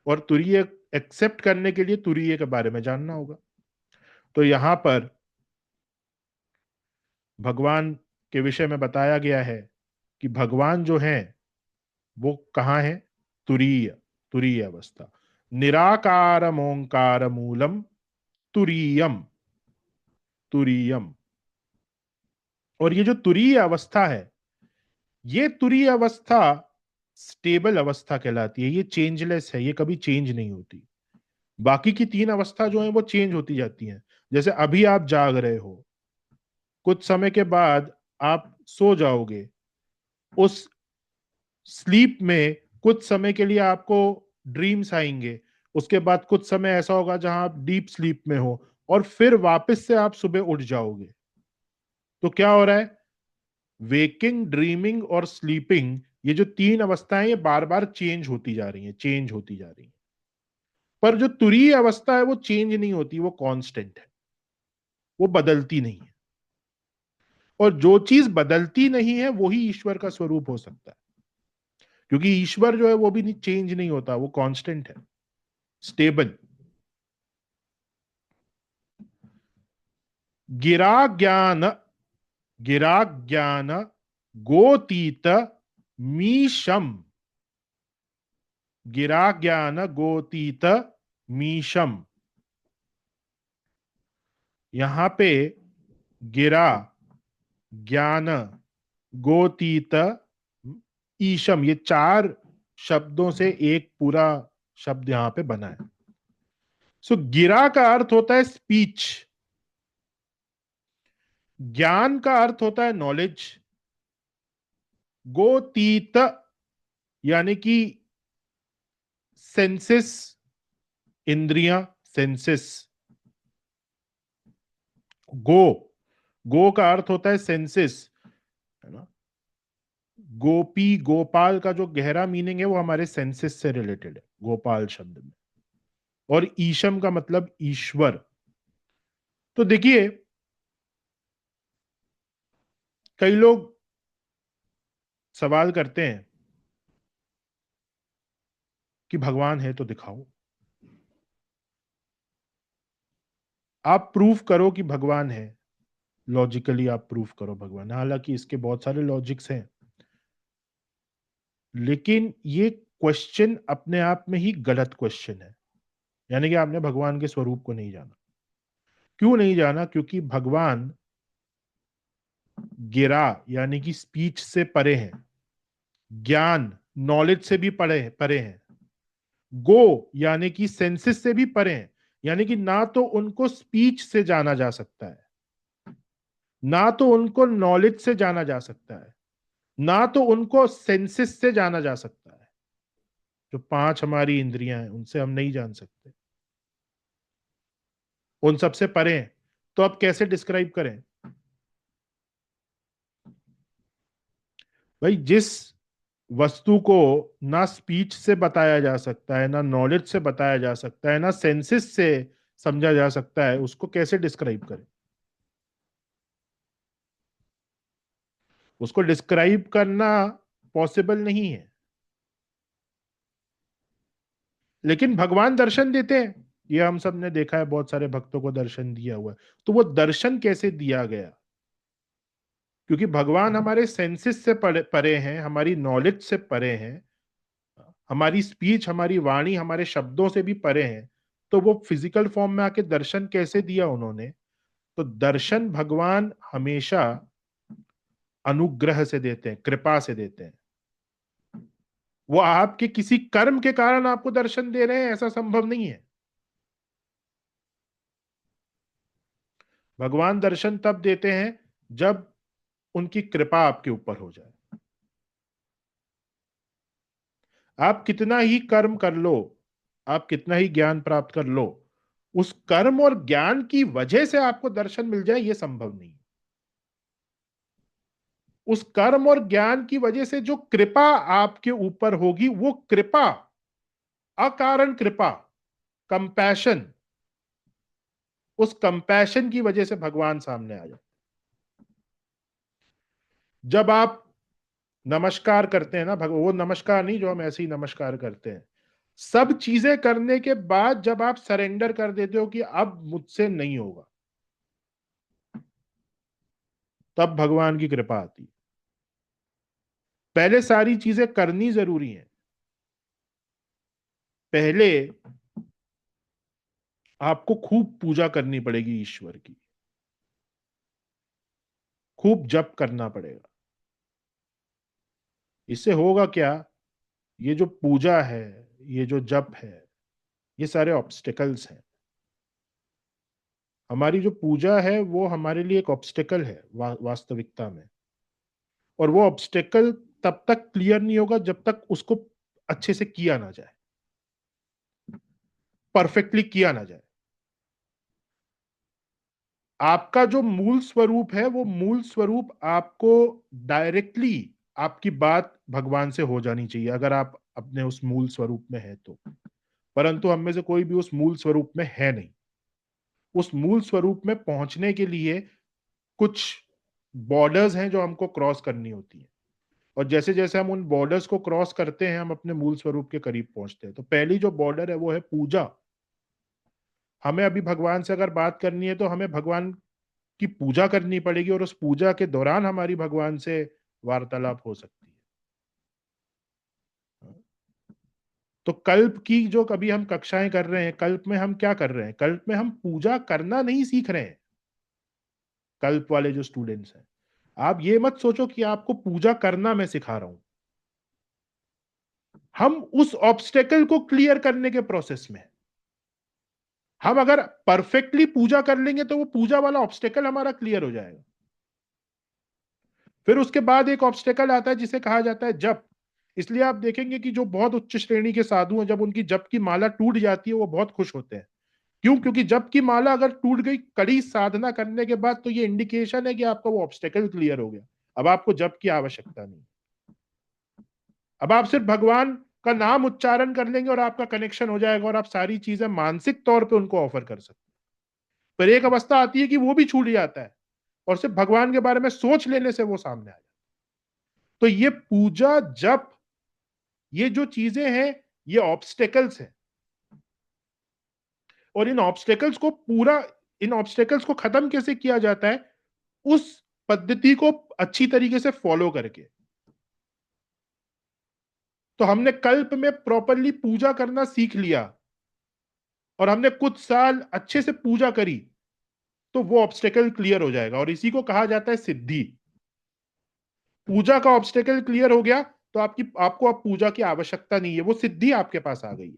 Speaker 1: और तुरीय एक्सेप्ट करने के लिए तुरीय के बारे में जानना होगा। तो यहां पर भगवान के विषय में बताया गया है कि भगवान जो है वो कहाँ है? तुरीय, तुरीय अवस्था। निराकारम ओंकार मूलम तुरीयम, तुरीयम। और ये जो तुरीय अवस्था है, ये तुरीय अवस्था स्टेबल अवस्था कहलाती है। ये चेंजलेस है, ये कभी चेंज नहीं होती। बाकी की 3 अवस्था जो है वो चेंज होती जाती हैं। जैसे अभी आप जाग रहे हो, कुछ समय के बाद आप सो जाओगे। उस स्लीप में कुछ समय के लिए आपको ड्रीम्स आएंगे, उसके बाद कुछ समय ऐसा होगा जहां आप डीप स्लीप में हो, और फिर वापस से आप सुबह उठ जाओगे। तो क्या हो रहा है? वेकिंग, ड्रीमिंग और स्लीपिंग, ये जो 3 अवस्थाएं ये बार बार चेंज होती जा रही हैं, चेंज होती जा रही हैं। पर जो तुरीय अवस्था है वो चेंज नहीं होती, वो कांस्टेंट है, वो बदलती नहीं है। और जो चीज बदलती नहीं है वही ईश्वर का स्वरूप हो सकता है, क्योंकि ईश्वर जो है वो भी चेंज नहीं होता, वो कांस्टेंट है, स्टेबल। गिरा ज्ञान, गिरा ज्ञान गोतीत मीशम, गिरा ज्ञान गोतीत मीशम। यहां पे गिरा, ज्ञान, गोतीत, ईशम, ये 4 शब्दों से एक पूरा शब्द यहां पे बना है। सो गिरा का अर्थ होता है स्पीच, ज्ञान का अर्थ होता है नॉलेज, गोतीत यानी कि सेंसेस, इंद्रियां, सेंसेस। गो, गो का अर्थ होता है सेंसेस, है ना। गोपी, गोपाल का जो गहरा मीनिंग है वो हमारे सेंसेस से रिलेटेड है गोपाल शब्द में। और ईशम का मतलब ईश्वर। तो देखिए, कई लोग सवाल करते हैं कि भगवान है तो दिखाओ, आप प्रूफ करो कि भगवान है, लॉजिकली आप प्रूफ करो भगवान है। हालांकि इसके बहुत सारे लॉजिक्स हैं, लेकिन ये क्वेश्चन अपने आप में ही गलत क्वेश्चन है। यानी कि आपने भगवान के स्वरूप को नहीं जाना। क्यों नहीं जाना? क्योंकि भगवान गिरा यानी कि स्पीच से परे हैं, ज्ञान, नॉलेज से भी परे परे हैं, गो यानी कि सेंसेस से भी परे हैं। यानी कि ना तो उनको स्पीच से जाना जा सकता है, ना तो उनको नॉलेज से जाना जा सकता है, ना तो उनको सेंसेस से जाना जा सकता है। जो 5 हमारी इंद्रियां हैं उनसे हम नहीं जान सकते, उन सबसे परे हैं। तो अब कैसे डिस्क्राइब करें? भाई, जिस वस्तु को ना स्पीच से बताया जा सकता है, ना नॉलेज से बताया जा सकता है, ना सेंसेस से समझा जा सकता है, उसको कैसे डिस्क्राइब करें? उसको डिस्क्राइब करना पॉसिबल नहीं है। लेकिन भगवान दर्शन देते हैं, ये हम सब ने देखा है, बहुत सारे भक्तों को दर्शन दिया हुआ है। तो वो दर्शन कैसे दिया गया? क्योंकि भगवान हमारे सेंसेस से परे हैं, हमारी नॉलेज से परे हैं, हमारी स्पीच, हमारी वाणी, हमारे शब्दों से भी परे हैं। तो वो फिजिकल फॉर्म में आके दर्शन कैसे दिया उन्होंने? तो दर्शन भगवान हमेशा अनुग्रह से देते हैं, कृपा से देते हैं। वो आपके किसी कर्म के कारण आपको दर्शन दे रहे हैं, ऐसा संभव नहीं है। भगवान दर्शन तब देते हैं जब उनकी कृपा आपके ऊपर हो जाए। आप कितना ही कर्म कर लो, आप कितना ही ज्ञान प्राप्त कर लो, उस कर्म और ज्ञान की वजह से आपको दर्शन मिल जाए, यह संभव नहीं। उस कर्म और ज्ञान की वजह से जो कृपा आपके ऊपर होगी, वो कृपा अकारण कृपा, कंपैशन, उस कंपैशन की वजह से भगवान सामने आ जाए। जब आप नमस्कार करते हैं ना, वो नमस्कार नहीं जो हम ऐसे ही नमस्कार करते हैं, सब चीजें करने के बाद जब आप सरेंडर कर देते हो कि अब मुझसे नहीं होगा, तब भगवान की कृपा आती है। पहले सारी चीजें करनी जरूरी है। पहले आपको खूब पूजा करनी पड़ेगी ईश्वर की, खूब जप करना पड़ेगा। इससे होगा क्या, ये जो पूजा है, ये जो जप है, ये सारे ऑब्स्टिकल्स हैं। हमारी जो पूजा है वो हमारे लिए एक ऑब्स्टिकल है वास्तविकता में, और वो ऑब्स्टिकल तब तक क्लियर नहीं होगा जब तक उसको अच्छे से किया ना जाए, परफेक्टली किया ना जाए। आपका जो मूल स्वरूप है, वो मूल स्वरूप आपको डायरेक्टली आपकी बात भगवान से हो जानी चाहिए, अगर आप अपने उस मूल स्वरूप में है तो। परंतु हम में से कोई भी उस मूल स्वरूप में है नहीं। उस मूल स्वरूप में पहुंचने के लिए कुछ बॉर्डर्स हैं जो हमको क्रॉस करनी होती है, और जैसे जैसे हम उन बॉर्डर्स को क्रॉस करते हैं, हम अपने मूल स्वरूप के करीब पहुंचते हैं। तो पहली जो बॉर्डर है वो है पूजा। हमें अभी भगवान से अगर बात करनी है तो हमें भगवान की पूजा करनी पड़ेगी, और उस पूजा के दौरान हमारी भगवान से वार्तालाप हो सकती है। तो कल्प की जो कभी हम कक्षाएं कर रहे हैं, कल्प में हम क्या कर रहे हैं? कल्प में हम पूजा करना नहीं सीख रहे हैं। कल्प वाले जो स्टूडेंट्स हैं, आप ये मत सोचो कि आपको पूजा करना मैं सिखा रहा हूं। हम उस ऑब्स्टेकल को क्लियर करने के प्रोसेस में हैं। हम अगर परफेक्टली पूजा कर लेंगे तो वो पूजा वाला ऑब्स्टेकल हमारा क्लियर हो जाएगा। फिर उसके बाद एक ऑब्स्टेकल आता है जिसे कहा जाता है जप। इसलिए आप देखेंगे कि जो बहुत उच्च श्रेणी के साधु हैं, जब उनकी जप की माला टूट जाती है वो बहुत खुश होते हैं। क्यों? क्योंकि जप की माला अगर टूट गई कड़ी साधना करने के बाद, तो ये इंडिकेशन है कि आपका वो ऑब्स्टेकल क्लियर हो गया। अब आपको जप की आवश्यकता नहीं। अब आप सिर्फ भगवान का नाम उच्चारण कर लेंगे और आपका कनेक्शन हो जाएगा, और आप सारी चीजें मानसिक तौर पे उनको ऑफर कर सकते हैं। पर एक अवस्था आती है कि वो भी छूट जाता है, और सिर्फ भगवान के बारे में सोच लेने से वो सामने आ जाता है। तो ये पूजा जप, ये जो चीजें हैं, ये ऑब्स्टेकल्स हैं, और इन ऑब्स्टेकल्स को खत्म कैसे किया जाता है? उस पद्धति को अच्छी तरीके से फॉलो करके। तो हमने कल्प में प्रॉपरली पूजा करना सीख लिया, और हमने कुछ साल अच्छे से पूजा करी, तो वो ऑब्स्टेकल क्लियर हो जाएगा, और इसी को कहा जाता है सिद्धि। पूजा का ऑब्स्टेकल क्लियर हो गया तो आपको अब पूजा की आवश्यकता नहीं है, वो सिद्धि आपके पास आ गई है।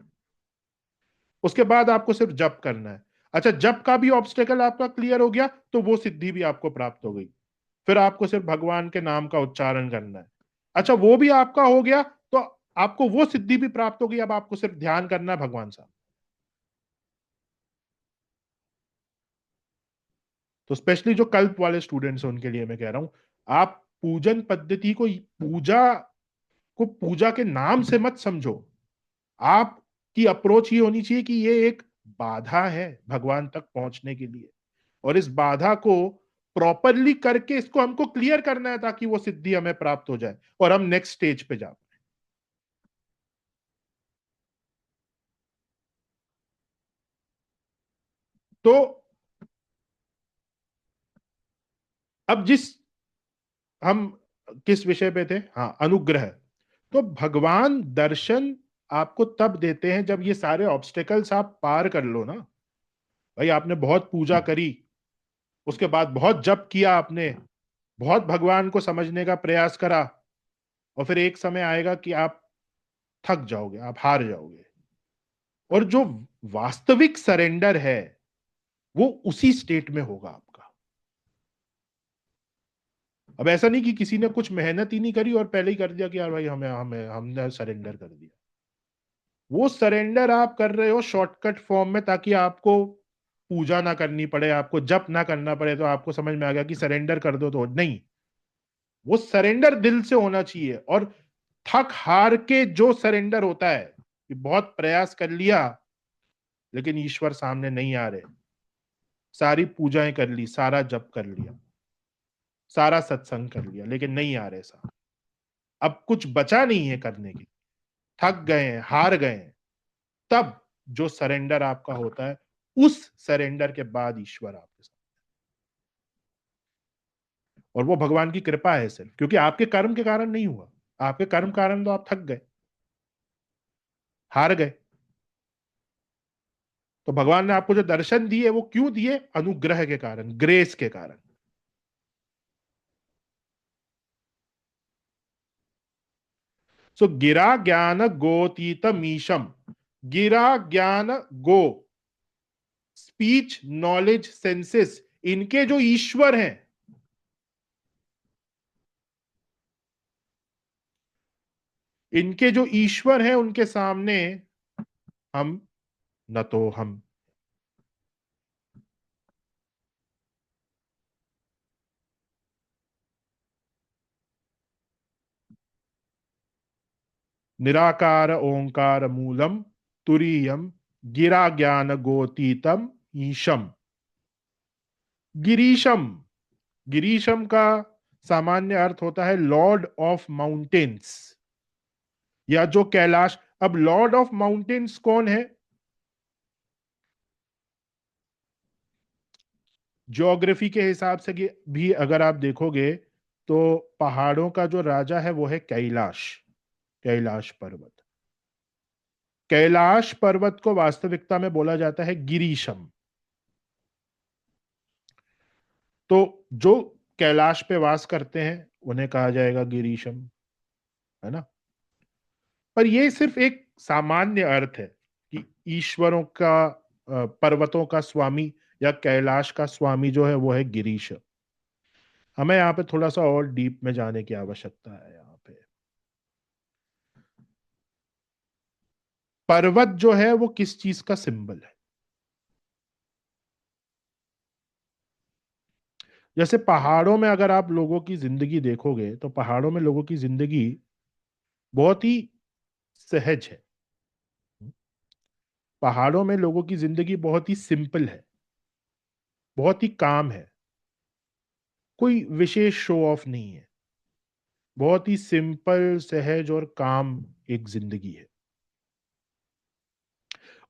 Speaker 1: उसके बाद आपको सिर्फ जप करना है। अच्छा, जप का भी ऑब्स्टेकल आपका क्लियर हो गया तो वो सिद्धि भी आपको प्राप्त हो गई। फिर आपको सिर्फ भगवान के नाम का उच्चारण करना है। अच्छा, वो भी आपका हो गया तो आपको वो सिद्धि भी प्राप्त हो गई। अब आपको सिर्फ ध्यान करना है भगवान साहब। तो स्पेशली जो कल्प वाले स्टूडेंट्स हैं उनके लिए मैं कह रहा हूं, आप पूजन पद्धति को पूजा के नाम से मत समझो। आपकी अप्रोच ये होनी चाहिए कि ये एक बाधा है भगवान तक पहुंचने के लिए, और इस बाधा को प्रॉपरली करके इसको हमको क्लियर करना है, ताकि वो सिद्धि हमें प्राप्त हो जाए और हम नेक्स्ट स्टेज पे जा पाए। तो अब हम किस विषय पे थे? हाँ, अनुग्रह। तो भगवान दर्शन आपको तब देते हैं जब ये सारे ऑब्स्टेकल्स आप पार कर लो ना। भाई, आपने बहुत पूजा करी, उसके बाद बहुत जप किया, आपने बहुत भगवान को समझने का प्रयास करा, और फिर एक समय आएगा कि आप थक जाओगे, आप हार जाओगे, और जो वास्तविक सरेंडर है वो उसी स्टेट में होगा आपका। अब ऐसा नहीं कि किसी ने कुछ मेहनत ही नहीं करी और पहले ही कर दिया कि यार भाई हमें हमें हमने सरेंडर कर दिया। वो सरेंडर आप कर रहे हो शॉर्टकट फॉर्म में, ताकि आपको पूजा ना करनी पड़े, आपको जप ना करना पड़े। तो आपको समझ में आ गया कि सरेंडर कर दो, तो नहीं, वो सरेंडर दिल से होना चाहिए। और थक हार के जो सरेंडर होता है कि बहुत प्रयास कर लिया लेकिन ईश्वर सामने नहीं आ रहे, सारी पूजाएं कर ली, सारा जप कर लिया, सारा सत्संग कर लिया, लेकिन नहीं आ रहे साहब, अब कुछ बचा नहीं है करने की, थक गए हैं, हार गए हैं, तब जो सरेंडर आपका होता है, उस सरेंडर के बाद ईश्वर आपके साथ, और वो भगवान की कृपा है सिर्फ, क्योंकि आपके कर्म के कारण नहीं हुआ, आपके कर्म कारण तो आप थक गए, हार गए, तो भगवान ने आपको जो दर्शन दिए वो क्यों दिए? अनुग्रह के कारण, ग्रेस के कारण। सो गिरा ज्ञान गोतीतमीशम, गिरा ज्ञान गो, स्पीच नॉलेज सेंसेस, इनके जो ईश्वर हैं, इनके जो ईश्वर हैं, उनके सामने हम न तो हम। निराकार ओंकार मूलम तुरीयम गिरा ज्ञान गोतीतम ईशम। गिरीशम, गिरीशम का सामान्य अर्थ होता है लॉर्ड ऑफ माउंटेन्स, या जो कैलाश। अब लॉर्ड ऑफ माउंटेन्स कौन है? ज्योग्राफी के हिसाब से भी अगर आप देखोगे तो पहाड़ों का जो राजा है वो है कैलाश, कैलाश पर्वत। कैलाश पर्वत को वास्तविकता में बोला जाता है गिरीशम। तो जो कैलाश पे वास करते हैं उन्हें कहा जाएगा गिरीशम, है ना। पर ये सिर्फ एक सामान्य अर्थ है कि ईश्वरों का, पर्वतों का स्वामी या कैलाश का स्वामी जो है वो है गिरीश। हमें यहाँ पे थोड़ा सा और डीप में जाने की आवश्यकता है। यहाँ पे पर्वत जो है वो किस चीज का सिंबल है? जैसे पहाड़ों में अगर आप लोगों की जिंदगी देखोगे तो पहाड़ों में लोगों की जिंदगी बहुत ही सहज है। पहाड़ों में लोगों की जिंदगी बहुत ही सिंपल है, बहुत ही काम है, कोई विशेष शो ऑफ नहीं है, बहुत ही सिंपल, सहज और काम एक जिंदगी है।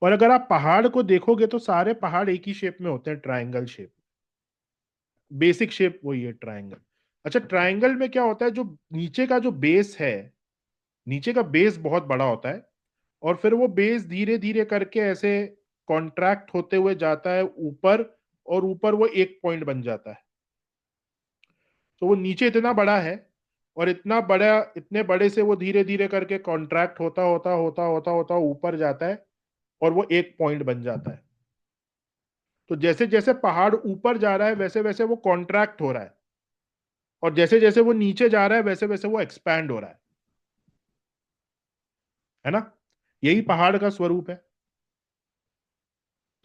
Speaker 1: और अगर आप पहाड़ को देखोगे तो सारे पहाड़ एक ही शेप में होते हैं, ट्रायंगल शेप, बेसिक शेप वही है, ट्रायंगल। अच्छा, ट्रायंगल में क्या होता है, जो नीचे का जो बेस है, नीचे का बेस बहुत बड़ा होता है, और फिर वो बेस धीरे धीरे करके ऐसे कॉन्ट्रैक्ट होते हुए जाता है ऊपर, और ऊपर वो एक पॉइंट बन जाता है। तो वो नीचे इतना बड़ा है, और इतना बड़ा, इतने बड़े से वो धीरे धीरे करके कॉन्ट्रैक्ट होता होता होता होता होता ऊपर जाता है, और वो एक पॉइंट बन जाता है। तो जैसे जैसे पहाड़ ऊपर जा रहा है वैसे वैसे वो कॉन्ट्रैक्ट हो रहा है, और जैसे जैसे वो नीचे जा रहा है वैसे वैसे वो एक्सपैंड हो रहा है ना। यही पहाड़ का स्वरूप है।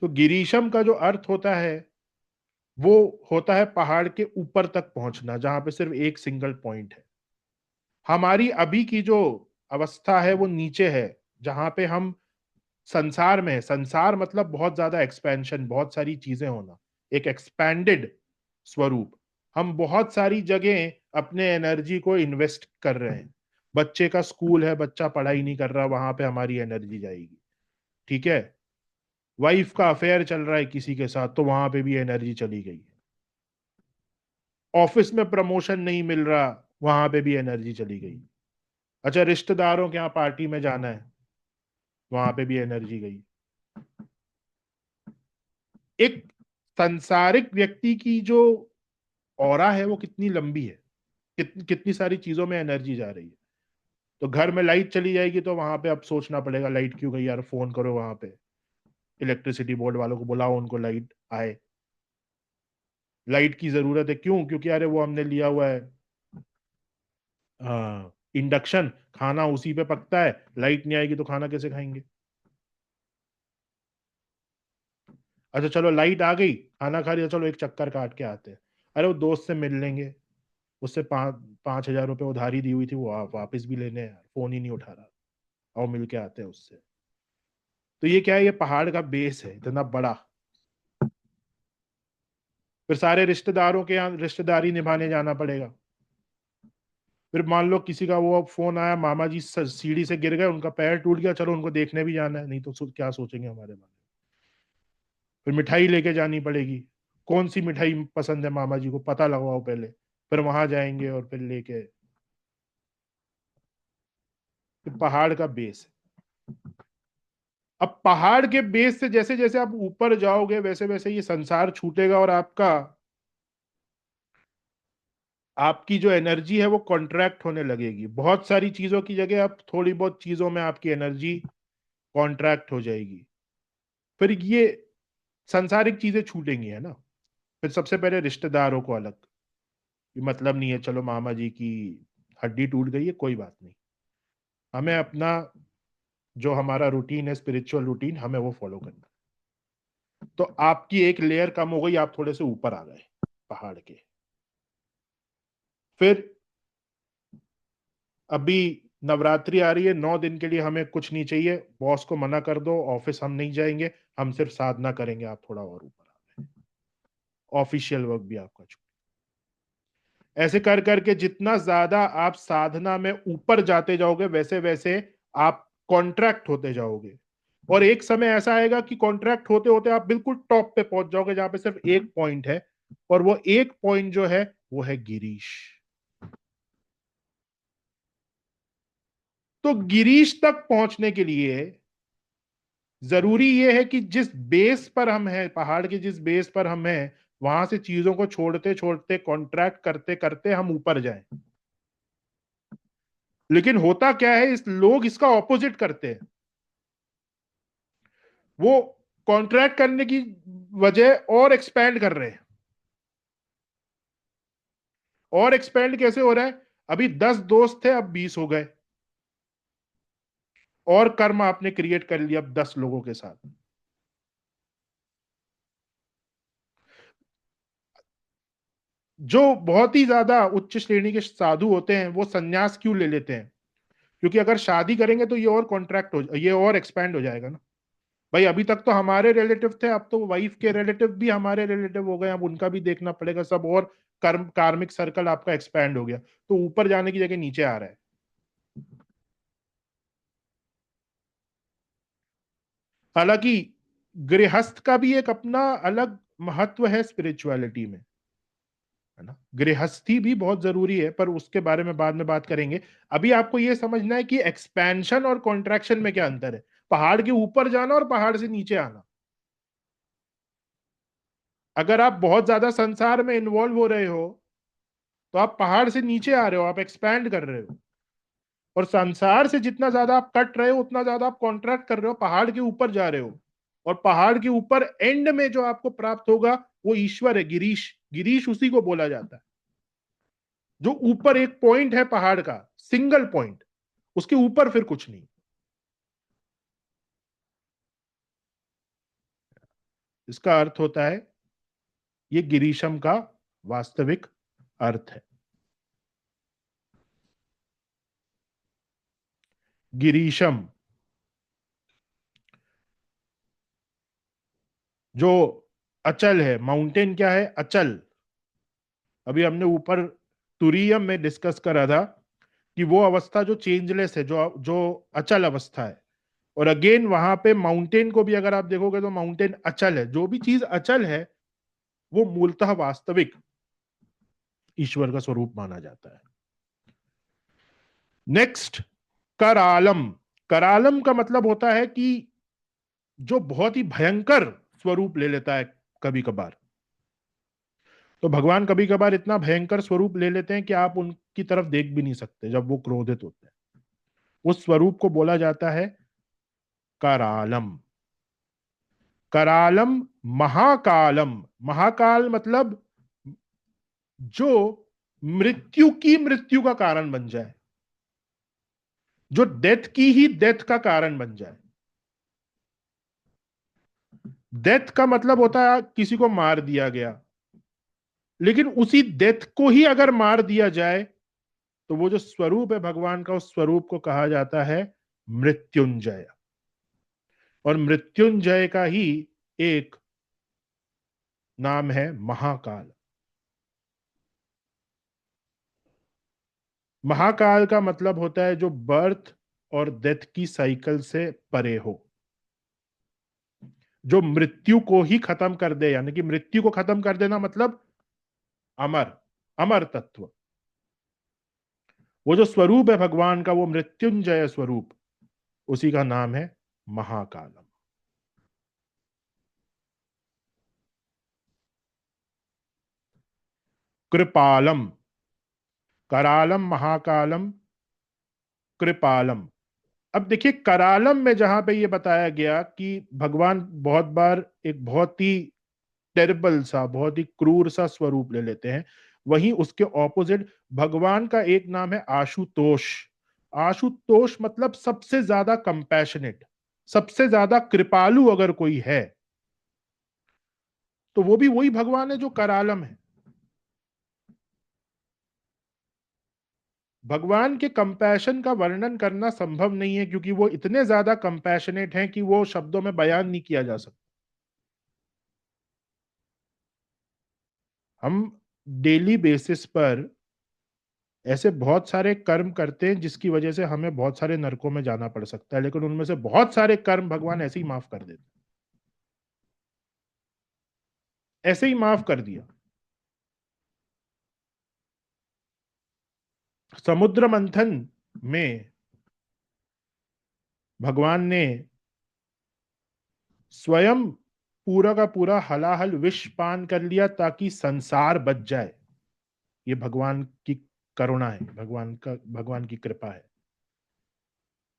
Speaker 1: तो गिरीशम का जो अर्थ होता है वो होता है पहाड़ के ऊपर तक पहुंचना, जहां पे सिर्फ एक सिंगल पॉइंट है। हमारी अभी की जो अवस्था है वो नीचे है, जहां पे हम संसार में है। संसार मतलब बहुत ज्यादा एक्सपेंशन, बहुत सारी चीजें होना, एक एक्सपैंडेड स्वरूप। हम बहुत सारी जगह अपने एनर्जी को इन्वेस्ट कर रहे हैं। बच्चे का स्कूल है, बच्चा पढ़ाई नहीं कर रहा, वहां पे हमारी एनर्जी जाएगी, ठीक है। वाइफ का अफेयर चल रहा है किसी के साथ, तो वहां पे भी एनर्जी चली गई। ऑफिस में प्रमोशन नहीं मिल रहा, वहां पे भी एनर्जी चली गई। अच्छा, रिश्तेदारों के यहाँ पार्टी में जाना है, वहां पे भी एनर्जी गई। एक संसारिक व्यक्ति की जो ऑरा है वो कितनी लंबी है, कितनी सारी चीजों में एनर्जी जा रही है। तो घर में लाइट चली जाएगी तो वहां पे अब सोचना पड़ेगा लाइट क्यों गई यार, फोन करो वहां पे इलेक्ट्रिसिटी बोर्ड वालों को, बुलाओ उनको, लाइट आए। लाइट की जरूरत है क्यों? क्योंकि अरे वो हमने लिया हुआ है इंडक्शन, खाना उसी पे पकता है, लाइट नहीं आएगी तो खाना कैसे खाएंगे। अच्छा चलो लाइट आ गई, खाना खा लिया, चलो एक चक्कर काट के आते हैं। अरे वो दोस्त से मिल लेंगे, उससे 5,000 रुपये उधारी दी हुई थी, वो वापस भी लेने हैं, फोन ही नहीं उठा रहा, आओ मिल के आते हैं उससे। तो ये क्या है, ये पहाड़ का बेस है इतना बड़ा। फिर सारे रिश्तेदारों के यहाँ रिश्तेदारी निभाने जाना पड़ेगा। फिर मान लो किसी का वो फोन आया, मामा जी सीढ़ी से गिर गए, उनका पैर टूट गया, चलो उनको देखने भी जाना है, नहीं तो क्या सोचेंगे हमारे बारे में। फिर मिठाई लेके जानी पड़ेगी, कौन सी मिठाई पसंद है मामा जी को, पता लगवाओ पहले, फिर वहां जाएंगे और फिर लेके। तो पहाड़ का बेस है। अब पहाड़ के बेस से जैसे जैसे आप ऊपर जाओगे वैसे वैसे ये संसार छूटेगा और आपकी जो एनर्जी है वो कॉन्ट्रैक्ट होने लगेगी। बहुत सारी चीजों की जगह अब थोड़ी बहुत चीजों में आपकी एनर्जी कॉन्ट्रैक्ट हो जाएगी। फिर ये सांसारिक चीजें छूटेंगी, है ना। फिर सबसे पहले रिश्तेदारों को अलग, ये मतलब नहीं है चलो मामा जी की हड्डी टूट गई है कोई बात नहीं, हमें अपना जो हमारा रूटीन है, स्पिरिचुअल रूटीन, हमें वो फॉलो करना है। तो आपकी एक लेयर कम हो गई, आप थोड़े से ऊपर आ गए पहाड़ के। फिर अभी नवरात्रि आ रही है, 9 दिन के लिए हमें कुछ नहीं चाहिए, बॉस को मना कर दो, ऑफिस हम नहीं जाएंगे, हम सिर्फ साधना करेंगे। आप थोड़ा और ऊपर आ गए, ऑफिशियल वर्क भी आपका छूट। ऐसे कर करके जितना ज्यादा आप साधना में ऊपर जाते जाओगे वैसे वैसे आप कॉन्ट्रैक्ट होते जाओगे। और एक समय ऐसा आएगा कि कॉन्ट्रैक्ट होते होते आप बिल्कुल टॉप पे पहुंच जाओगे, जहां पे सिर्फ एक पॉइंट है, और वो एक पॉइंट जो है वो है गिरीश। तो गिरीश तक पहुंचने के लिए जरूरी यह है कि जिस बेस पर हम हैं, पहाड़ के जिस बेस पर हम हैं, वहां से चीजों को छोड़ते छोड़ते, कॉन्ट्रैक्ट करते करते हम ऊपर जाएं। लेकिन होता क्या है, इस लोग इसका ऑपोजिट करते हैं। वो कॉन्ट्रैक्ट करने की वजह और एक्सपैंड कर रहे हैं। और एक्सपैंड कैसे हो रहा है, अभी 10 दोस्त थे अब 20 हो गए, और कर्म आपने क्रिएट कर लिया अब 10 लोगों के साथ। जो बहुत ही ज्यादा उच्च श्रेणी के साधु होते हैं वो संन्यास क्यों ले लेते हैं, क्योंकि अगर शादी करेंगे तो ये और कॉन्ट्रैक्ट हो, ये और एक्सपैंड हो जाएगा ना। भाई अभी तक तो हमारे रिलेटिव थे, अब तो वाइफ के रिलेटिव भी हमारे रिलेटिव हो गए, अब उनका भी देखना पड़ेगा सब, और कर्म कार्मिक सर्कल आपका एक्सपैंड हो गया, तो ऊपर जाने की जगह नीचे आ रहा है। हालांकि गृहस्थ का भी एक अपना अलग महत्व है स्पिरिचुअलिटी में, है ना। गृहस्थी भी बहुत जरूरी है, पर उसके बारे में बाद में बात करेंगे। अभी आपको यह समझना है कि एक्सपेंशन और कॉन्ट्रैक्शन में क्या अंतर है, पहाड़ के ऊपर जाना और पहाड़ से नीचे आना। अगर आप बहुत ज्यादा संसार में इन्वॉल्व हो रहे हो तो आप पहाड़ से नीचे आ रहे हो, आप एक्सपैंड कर रहे हो। और संसार से जितना ज्यादा आप कट रहे हो उतना ज्यादा आप कॉन्ट्रैक्ट कर रहे हो, पहाड़ के ऊपर जा रहे हो। और पहाड़ के ऊपर एंड में जो आपको प्राप्त होगा वो ईश्वर है, गिरीश। गिरीश उसी को बोला जाता है जो ऊपर एक पॉइंट है पहाड़ का, सिंगल पॉइंट, उसके ऊपर फिर कुछ नहीं। इसका अर्थ होता है, ये गिरीशम का वास्तविक अर्थ है। गिरीशम जो अचल है, माउंटेन क्या है, अचल। अभी हमने ऊपर तुरीयम में डिस्कस करा था कि वो अवस्था जो चेंजलेस है, जो जो अचल अवस्था है। और अगेन वहां पे माउंटेन को भी अगर आप देखोगे तो माउंटेन अचल है। जो भी चीज अचल है वो मूलतः वास्तविक ईश्वर का स्वरूप माना जाता है। नेक्स्ट, करालम। करालम का मतलब होता है कि जो बहुत ही भयंकर स्वरूप ले लेता है कभी कभार। तो भगवान कभी कभार इतना भयंकर स्वरूप ले लेते हैं कि आप उनकी तरफ देख भी नहीं सकते जब वो क्रोधित होते हैं। उस स्वरूप को बोला जाता है करालम। करालम, महाकालम। महाकाल मतलब जो मृत्यु की मृत्यु का कारण बन जाए, जो डेथ की ही डेथ का कारण बन जाए। डेथ का मतलब होता है किसी को मार दिया गया, लेकिन उसी डेथ को ही अगर मार दिया जाए तो वो जो स्वरूप है भगवान का, उस स्वरूप को कहा जाता है मृत्युंजय। और मृत्युंजय का ही एक नाम है महाकाल। महाकाल का मतलब होता है जो बर्थ और डेथ की साइकिल से परे हो, जो मृत्यु को ही खत्म कर दे, यानी कि मृत्यु को खत्म कर देना मतलब अमर, अमर तत्व। वो जो स्वरूप है भगवान का, वो मृत्युंजय स्वरूप, उसी का नाम है महाकालम। कृपालम, करालम, महाकालम, कृपालम। अब देखिए करालम में जहां पे ये बताया गया कि भगवान बहुत बार एक बहुत ही टेरिबल सा, बहुत ही क्रूर सा स्वरूप ले लेते हैं, वहीं उसके ऑपोजिट भगवान का एक नाम है आशुतोष। आशुतोष मतलब सबसे ज्यादा कंपैशनेट, सबसे ज्यादा कृपालु अगर कोई है तो वो भी वही भगवान है जो करालम है। भगवान के कंपैशन का वर्णन करना संभव नहीं है, क्योंकि वो इतने ज्यादा कंपैशनेट हैं कि वो शब्दों में बयान नहीं किया जा सकता। हम डेली बेसिस पर ऐसे बहुत सारे कर्म करते हैं जिसकी वजह से हमें बहुत सारे नरकों में जाना पड़ सकता है, लेकिन उनमें से बहुत सारे कर्म भगवान ऐसे ही माफ कर देते, ऐसे ही माफ कर दिया। समुद्र मंथन में भगवान ने स्वयं पूरा का पूरा हलाहल विष पान कर लिया ताकि संसार बच जाए। ये भगवान की करुणा है, भगवान की कृपा है।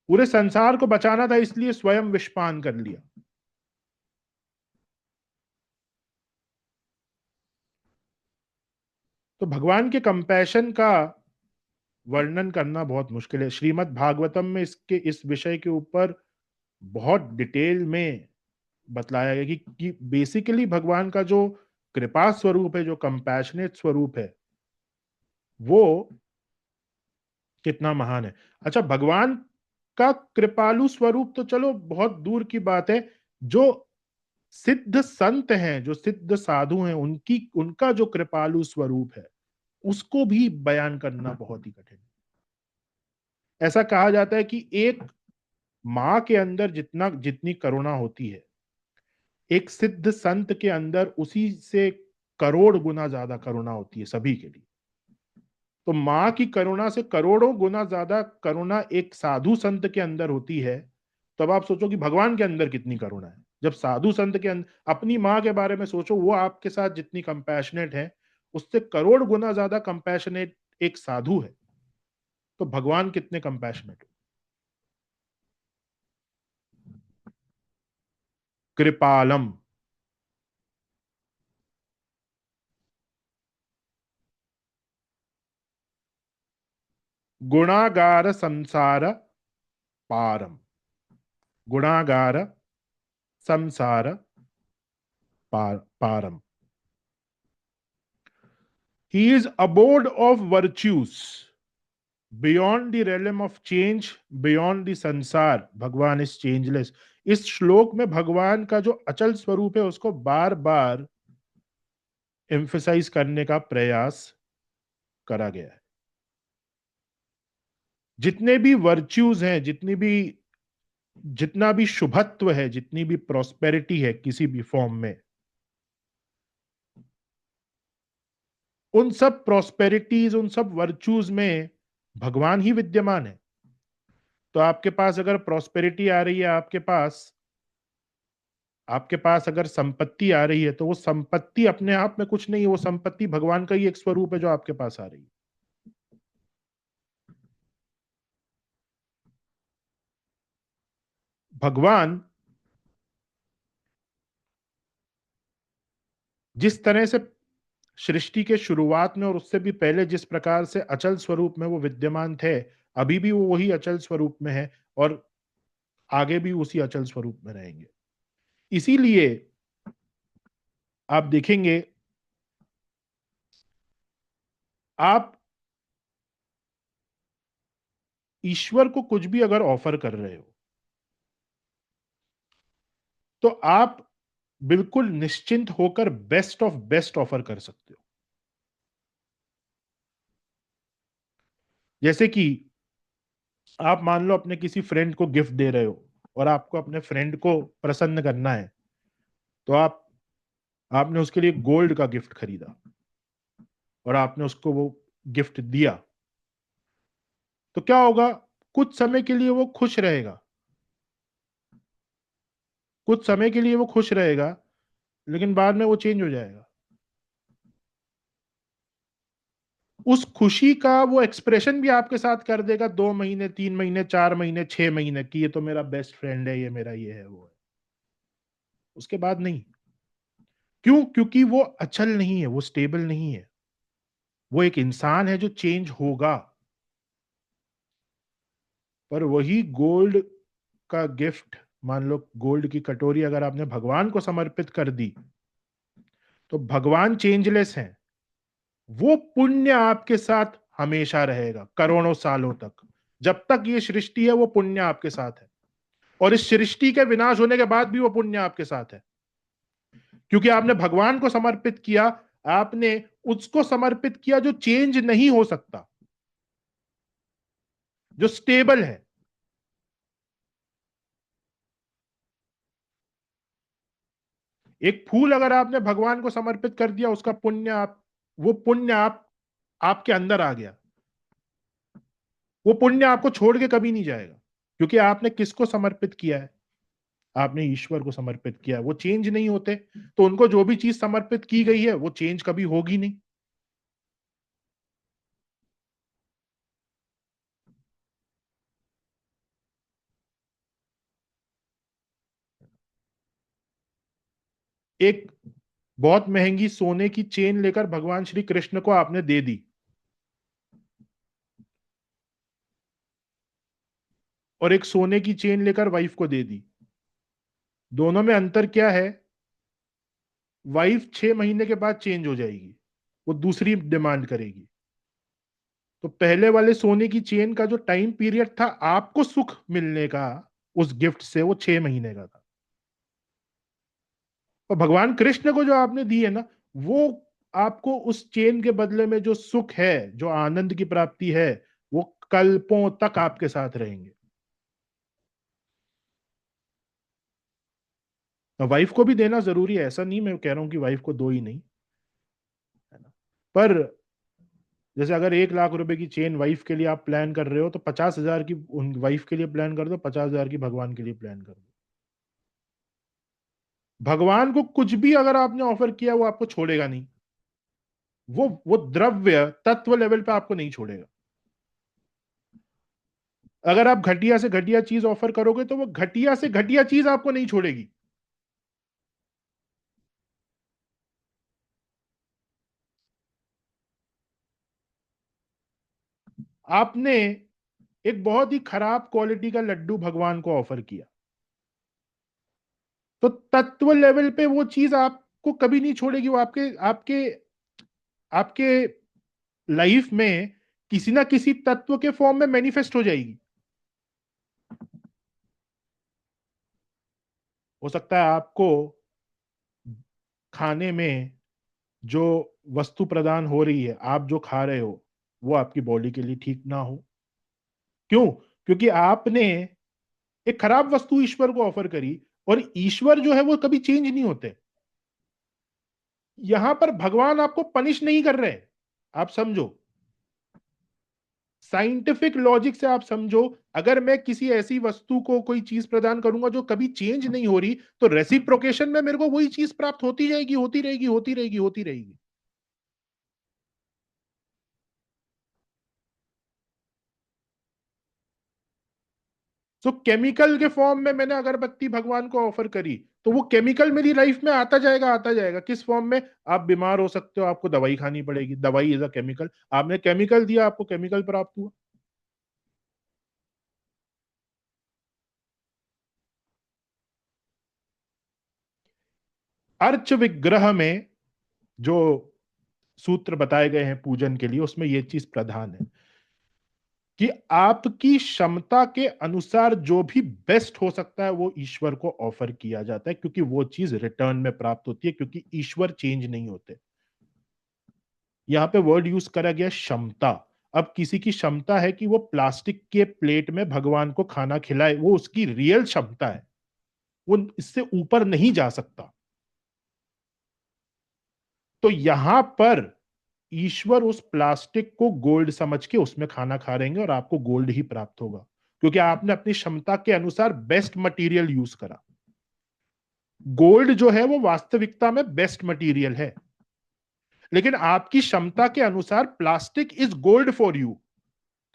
Speaker 1: पूरे संसार को बचाना था इसलिए स्वयं विष पान कर लिया। तो भगवान के कंपैशन का वर्णन करना बहुत मुश्किल है। श्रीमद् भागवतम में इसके इस विषय के ऊपर बहुत डिटेल में बतलाया गया कि बेसिकली भगवान का जो कृपा स्वरूप है, जो कंपैशनेट स्वरूप है, वो कितना महान है। अच्छा, भगवान का कृपालु स्वरूप तो चलो बहुत दूर की बात है, जो सिद्ध संत हैं, जो सिद्ध साधु हैं, उनका जो कृपालु स्वरूप है उसको भी बयान करना बहुत ही कठिन है। ऐसा कहा जाता है कि एक मां के अंदर जितनी करुणा होती है, एक सिद्ध संत के अंदर उसी से करोड़ गुना ज्यादा करुणा होती है सभी के लिए। तो मां की करुणा से करोड़ों गुना ज्यादा करुणा एक साधु संत के अंदर होती है। तब आप सोचो कि भगवान के अंदर कितनी करुणा है। जब साधु संत के अंदर, अपनी मां के बारे में सोचो, वो आपके साथ जितनी कंपैशनेट है, उससे करोड़ गुना ज्यादा कंपैशनेट एक साधु है, तो भगवान कितने कंपैशनेट। कृपालम, गुणागार संसार पारम, गुणागार संसार पारम। He is abode of virtues beyond the realm of change, beyond the संसार। भगवान इज चेंजलेस। इस श्लोक में भगवान का जो अचल स्वरूप है उसको बार बार एम्फसाइज करने का प्रयास करा गया है। जितने भी वर्च्यूज हैं, जितना भी शुभत्व है, जितनी भी प्रॉस्पेरिटी है किसी भी फॉर्म में, उन सब प्रॉस्पेरिटीज, उन सब वर्च्यूज में भगवान ही विद्यमान है। तो आपके पास अगर प्रॉस्पेरिटी आ रही है, आपके पास अगर संपत्ति आ रही है, तो वो संपत्ति अपने आप में कुछ नहीं है, वो संपत्ति भगवान का ही एक स्वरूप है जो आपके पास आ रही है। भगवान जिस तरह से सृष्टि के शुरुआत में और उससे भी पहले जिस प्रकार से अचल स्वरूप में वो विद्यमान थे, अभी भी वो वही अचल स्वरूप में है और आगे भी उसी अचल स्वरूप में रहेंगे। इसीलिए आप देखेंगे, आप ईश्वर को कुछ भी अगर ऑफर कर रहे हो, तो आप बिल्कुल निश्चिंत होकर बेस्ट ऑफ बेस्ट ऑफर कर सकते हो। जैसे कि आप मान लो अपने किसी फ्रेंड को गिफ्ट दे रहे हो और आपको अपने फ्रेंड को प्रसन्न करना है, तो आपने उसके लिए गोल्ड का गिफ्ट खरीदा और आपने उसको वो गिफ्ट दिया, तो क्या होगा? कुछ समय के लिए वो खुश रहेगा, कुछ समय के लिए वो खुश रहेगा, लेकिन बाद में वो चेंज हो जाएगा। उस खुशी का वो एक्सप्रेशन भी आपके साथ कर देगा 2 महीने, 3 महीने, 4 महीने, 6 महीने की, ये तो मेरा बेस्ट फ्रेंड है, ये मेरा ये है वो है। उसके बाद नहीं। क्यों? क्योंकि वो अचल नहीं है, वो स्टेबल नहीं है, वो एक इंसान है जो चेंज होगा। पर वही गोल्ड का गिफ्ट, मान लो गोल्ड की कटोरी अगर आपने भगवान को समर्पित कर दी, तो भगवान चेंजलेस हैं, वो पुण्य आपके साथ हमेशा रहेगा, करोड़ों सालों तक। जब तक ये सृष्टि है वो पुण्य आपके साथ है, और इस सृष्टि के विनाश होने के बाद भी वो पुण्य आपके साथ है, क्योंकि आपने भगवान को समर्पित किया, आपने उसको समर्पित किया जो चेंज नहीं हो सकता, जो स्टेबल है। एक फूल अगर आपने भगवान को समर्पित कर दिया, उसका पुण्य वो पुण्य आपके अंदर आ गया, वो पुण्य आपको छोड़ के कभी नहीं जाएगा, क्योंकि आपने किसको समर्पित किया है? आपने ईश्वर को समर्पित किया है। वो चेंज नहीं होते, तो उनको जो भी चीज समर्पित की गई है वो चेंज कभी होगी नहीं। एक बहुत महंगी सोने की चेन लेकर भगवान श्री कृष्ण को आपने दे दी, और एक सोने की चेन लेकर वाइफ को दे दी। दोनों में अंतर क्या है? वाइफ 6 महीने के बाद चेंज हो जाएगी, वो दूसरी डिमांड करेगी। तो पहले वाले सोने की चेन का जो टाइम पीरियड था आपको सुख मिलने का उस गिफ्ट से, वो 6 महीने का था। और भगवान कृष्ण को जो आपने दी है ना, वो आपको उस चेन के बदले में जो सुख है, जो आनंद की प्राप्ति है, वो कल्पों तक आपके साथ रहेंगे। वाइफ को भी देना जरूरी है, ऐसा नहीं मैं कह रहा हूं कि वाइफ को दो ही नहीं, है ना। पर जैसे अगर 1 लाख रुपए की चेन वाइफ के लिए आप प्लान कर रहे हो, तो 50,000 की वाइफ के लिए प्लान कर दो, 50,000 की भगवान के लिए प्लान कर दो। भगवान को कुछ भी अगर आपने ऑफर किया, वो आपको छोड़ेगा नहीं। वो द्रव्य तत्व लेवल पे आपको नहीं छोड़ेगा। अगर आप घटिया से घटिया चीज ऑफर करोगे, तो वो घटिया से घटिया चीज आपको नहीं छोड़ेगी। आपने एक बहुत ही खराब क्वालिटी का लड्डू भगवान को ऑफर किया, तो तत्व लेवल पे वो चीज आपको कभी नहीं छोड़ेगी, वो आपके आपके आपके लाइफ में किसी ना किसी तत्व के फॉर्म में मैनिफेस्ट हो जाएगी। हो सकता है आपको खाने में जो वस्तु प्रदान हो रही है, आप जो खा रहे हो, वो आपकी बॉडी के लिए ठीक ना हो। क्यों? क्योंकि आपने एक खराब वस्तु ईश्वर को ऑफर करी, और ईश्वर जो है वो कभी चेंज नहीं होते। यहां पर भगवान आपको पनिश नहीं कर रहे, आप समझो, साइंटिफिक लॉजिक से आप समझो। अगर मैं किसी ऐसी वस्तु को कोई चीज प्रदान करूंगा जो कभी चेंज नहीं हो रही, तो रेसिप्रोकेशन में मेरे को वही चीज प्राप्त होती जाएगी, होती रहेगी, होती रहेगी, होती रहेगी। तो केमिकल के फॉर्म में मैंने अगरबत्ती भगवान को ऑफर करी, तो वो केमिकल मेरी लाइफ में आता जाएगा, आता जाएगा। किस फॉर्म में? आप बीमार हो सकते हो, आपको दवाई खानी पड़ेगी, दवाई इज अ केमिकल। आपने केमिकल दिया, आपको केमिकल प्राप्त हुआ। अर्च विग्रह में जो सूत्र बताए गए हैं पूजन के लिए, उसमें यह चीज प्रधान है कि आपकी क्षमता के अनुसार जो भी बेस्ट हो सकता है वो ईश्वर को ऑफर किया जाता है, क्योंकि वो चीज रिटर्न में प्राप्त होती है, क्योंकि ईश्वर चेंज नहीं होते। यहां पे वर्ड यूज करा गया क्षमता। अब किसी की क्षमता है कि वो प्लास्टिक के प्लेट में भगवान को खाना खिलाए, वो उसकी रियल क्षमता है, वो इससे ऊपर नहीं जा सकता। तो यहां पर ईश्वर उस प्लास्टिक को गोल्ड समझ के उसमें खाना खा रहेंगे और आपको गोल्ड ही प्राप्त होगा, क्योंकि आपने अपनी क्षमता के अनुसार बेस्ट मटेरियल यूज करा। गोल्ड जो है वो वास्तविकता में बेस्ट मटेरियल है, लेकिन आपकी क्षमता के अनुसार plastic is gold for you,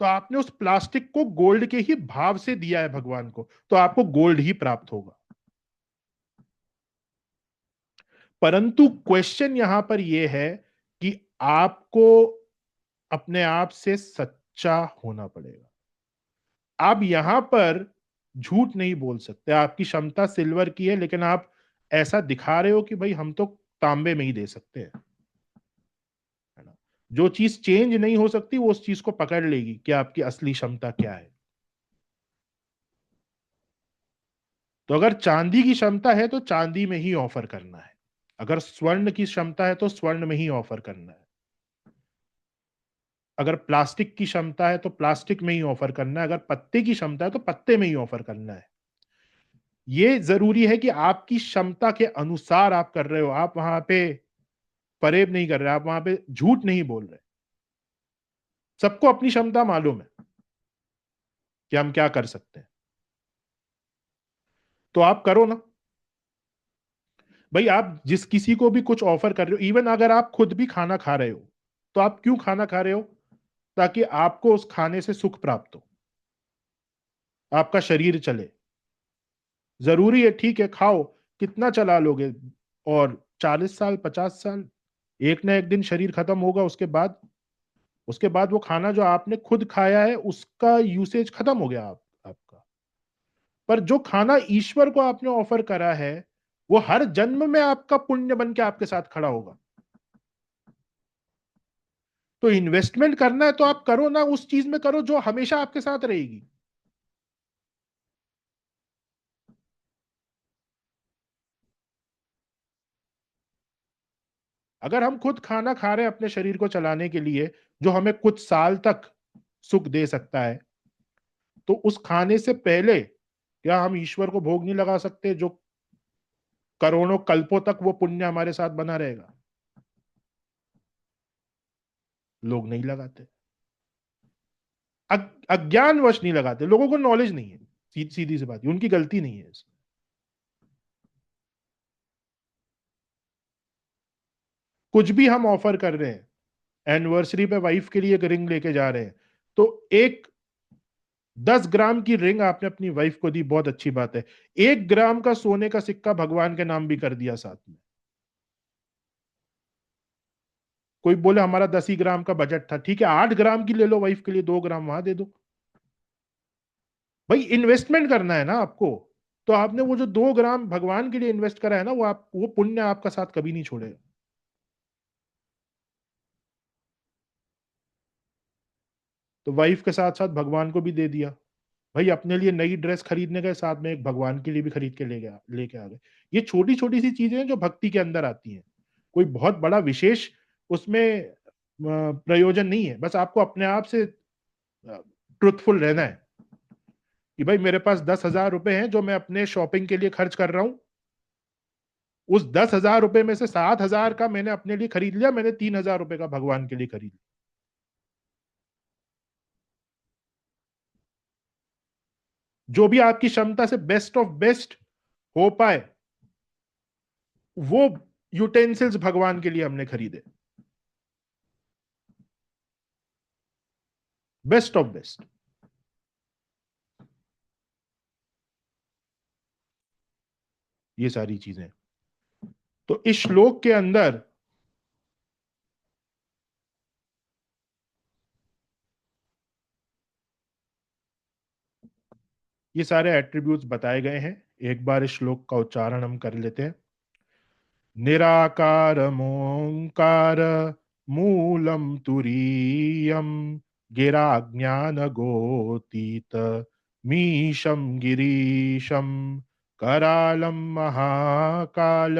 Speaker 1: तो आपने उस प्लास्टिक को गोल्ड के ही भाव से दिया है भगवान को, तो आपको गोल्ड ही प्राप्त होगा। परंतु क्वेश्चन यहां पर यह है कि आपको अपने आप से सच्चा होना पड़ेगा। आप यहां पर झूठ नहीं बोल सकते। आपकी क्षमता सिल्वर की है, लेकिन आप ऐसा दिखा रहे हो कि भाई हम तो तांबे में ही दे सकते हैं, है ना। जो चीज चेंज नहीं हो सकती वो उस चीज को पकड़ लेगी कि आपकी असली क्षमता क्या है। तो अगर चांदी की क्षमता है तो चांदी में ही ऑफर करना है, अगर स्वर्ण की क्षमता है तो स्वर्ण में ही ऑफर करना है, अगर प्लास्टिक की क्षमता है तो प्लास्टिक में ही ऑफर करना है, अगर पत्ते की क्षमता है तो पत्ते में ही ऑफर करना है। ये जरूरी है कि आपकी क्षमता के अनुसार आप कर रहे हो, आप वहां पे फरेब नहीं कर रहे, आप वहां पे झूठ नहीं बोल रहे। सबको अपनी क्षमता मालूम है कि हम क्या कर सकते हैं, तो आप करो ना भाई। आप जिस किसी को भी कुछ ऑफर कर रहे हो, इवन अगर आप खुद भी खाना खा रहे हो, तो आप क्यों खाना खा रहे हो? ताकि आपको उस खाने से सुख प्राप्त हो, आपका शरीर चले। जरूरी है, ठीक है, खाओ, कितना चला लोगे? और 40 साल 50 साल, एक ना एक दिन शरीर खत्म होगा। उसके बाद वो खाना जो आपने खुद खाया है उसका यूसेज खत्म हो गया आपका। पर जो खाना ईश्वर को आपने ऑफर करा है वो हर जन्म में आपका पुण्य बन के आपके साथ खड़ा होगा। तो इन्वेस्टमेंट करना है तो आप करो ना, उस चीज में करो जो हमेशा आपके साथ रहेगी। अगर हम खुद खाना खा रहे हैं अपने शरीर को चलाने के लिए, जो हमें कुछ साल तक सुख दे सकता है, तो उस खाने से पहले क्या हम ईश्वर को भोग नहीं लगा सकते, जो करोड़ों कल्पों तक वो पुण्य हमारे साथ बना रहेगा? लोग नहीं लगाते, अज्ञानवश नहीं लगाते, लोगों को नॉलेज नहीं है। सीधी सी बात, उनकी गलती नहीं है इसमें। कुछ भी हम ऑफर कर रहे हैं, एनिवर्सरी पे वाइफ के लिए एक रिंग लेके जा रहे हैं, तो एक 10 ग्राम की रिंग आपने अपनी वाइफ को दी, बहुत अच्छी बात है। 1 ग्राम का सोने का सिक्का भगवान के नाम भी कर दिया साथ में। कोई बोले हमारा 10 ही ग्राम का बजट था, ठीक है, 8 ग्राम की ले लो वाइफ के लिए, 2 ग्राम वहां दे दो। भाई इन्वेस्टमेंट करना है ना आपको, तो आपने वो जो 2 ग्राम भगवान के लिए इन्वेस्ट करा है ना, वो पुण्य आपका साथ कभी नहीं छोड़ेगा। तो वाइफ के साथ साथ भगवान को भी दे दिया। भाई अपने लिए नई ड्रेस खरीदने गए, साथ में एक भगवान के लिए भी खरीद के लेके आ गए। ये छोटी छोटी सी चीजें हैं जो भक्ति के अंदर आती हैं, कोई बहुत बड़ा विशेष उसमें प्रयोजन नहीं है। बस आपको अपने आप से ट्रुथफुल रहना है कि भाई मेरे पास 10,000 रुपए हैं जो मैं अपने शॉपिंग के लिए खर्च कर रहा हूं, उस 10,000 रुपए में से 7,000 का मैंने अपने लिए खरीद लिया, मैंने 3,000 रुपए का भगवान के लिए खरीद लिया। जो भी आपकी क्षमता से बेस्ट ऑफ बेस्ट हो पाए, वो यूटेंसिल्स भगवान के लिए हमने खरीदे, बेस्ट ऑफ बेस्ट। ये सारी चीजें, तो इस श्लोक के अंदर ये सारे एट्रीब्यूट्स बताए गए हैं। एक बार इस श्लोक का उच्चारण हम कर लेते हैं। निराकार ओंकार मूलम तुरीयम गिराज्ञानगोतीत मीशं गिरीशं करालं महाकाल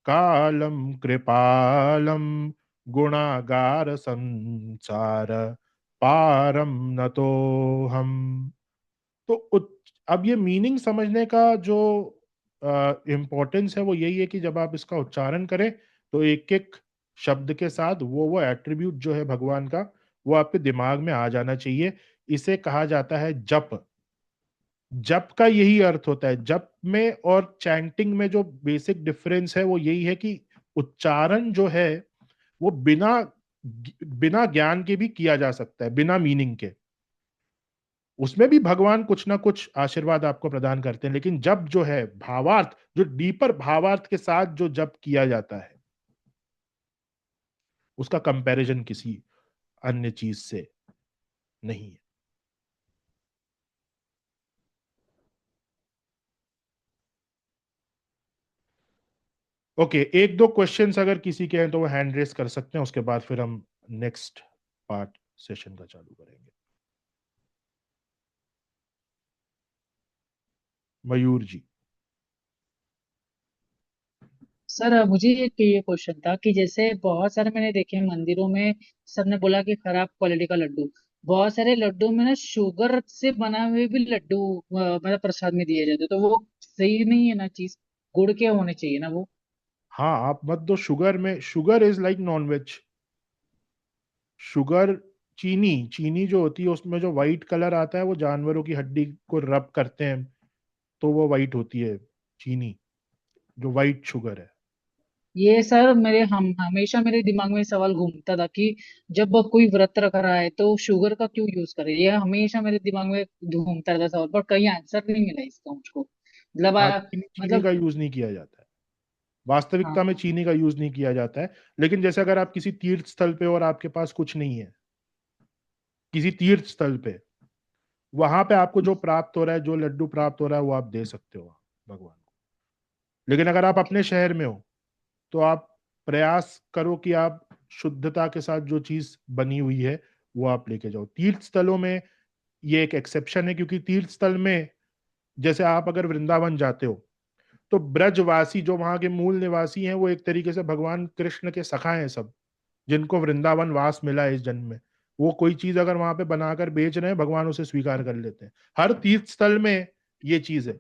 Speaker 1: कालं कृपालं गुणागार संसार पारम नतोहम। तो अब ये मीनिंग समझने का जो इम्पोर्टेंस है वो यही है कि जब आप इसका उच्चारण करें तो एक एक शब्द के साथ वो एट्रीब्यूट जो है भगवान का वो आपके दिमाग में आ जाना चाहिए। इसे कहा जाता है जप। जप का यही अर्थ होता है। जप में और चैंटिंग में जो बेसिक डिफरेंस है वो यही है कि उच्चारण जो है वो बिना बिना ज्ञान के भी किया जा सकता है, बिना मीनिंग के। उसमें भी भगवान कुछ ना कुछ आशीर्वाद आपको प्रदान करते हैं, लेकिन जब जो है भावार्थ, जो डीपर भावार्थ के साथ जो जप किया जाता है उसका कंपैरिजन किसी अन्य चीज से नहीं है। ओके, एक दो क्वेश्चंस अगर किसी के हैं तो वो हैंड रेस कर सकते हैं, उसके बाद फिर हम नेक्स्ट पार्ट सेशन का चालू करेंगे। मयूर जी।
Speaker 5: सर मुझे एक ये क्वेश्चन था कि जैसे बहुत सारे मैंने देखे हैं मंदिरों में, सबने बोला कि खराब क्वालिटी का लड्डू, बहुत सारे लड्डू में ना शुगर से बना हुए भी लड्डू मतलब प्रसाद में दिए जाते हैं, तो वो सही नहीं है ना चीज, गुड़ के होने चाहिए ना वो।
Speaker 1: हाँ, आप मत दो शुगर में। Sugar is like non veg. Sugar, चीनी, चीनी जो होती है उसमें जो व्हाइट कलर आता है वो जानवरों की हड्डी को रब करते हैं तो वो व्हाइट होती है चीनी, जो व्हाइट शुगर है।
Speaker 5: ये सर मेरे हम हमेशा मेरे दिमाग में सवाल घूमता था कि जब कोई व्रत रख रहा है तो शुगर का क्यों यूज करे, ये हमेशा मेरे दिमाग में घूमता रहता सवाल, पर कहीं आंसर नहीं मिला इसका मुझको। मतलब
Speaker 1: हाँ, चीनी का
Speaker 5: मतलब
Speaker 1: यूज नहीं किया जाता है। वास्तविकता में
Speaker 5: हाँ।
Speaker 1: चीनी का यूज नहीं किया जाता है। लेकिन जैसे अगर आप किसी तीर्थ स्थल पे और आपके पास कुछ नहीं है, किसी तीर्थ स्थल पे, वहां पे आपको जो प्राप्त हो रहा है, जो लड्डू प्राप्त हो रहा है वो आप दे सकते हो भगवान को। लेकिन अगर आप
Speaker 5: ओके।
Speaker 1: अपने शहर में हो तो आप प्रयास करो कि आप शुद्धता के साथ जो चीज बनी हुई है वो आप लेके जाओ। तीर्थ स्थलों में ये एक एक्सेप्शन है, क्योंकि तीर्थ स्थल में जैसे आप अगर वृंदावन जाते हो तो ब्रजवासी जो वहां के मूल निवासी हैं वो एक तरीके से भगवान कृष्ण के सखा हैं सब, जिनको वृंदावन वास मिला है इस जन्म में। वो कोई चीज अगर वहां पे बनाकर बेच रहे हैं, भगवान उसे स्वीकार कर लेते हैं। हर तीर्थ स्थल में ये चीज है।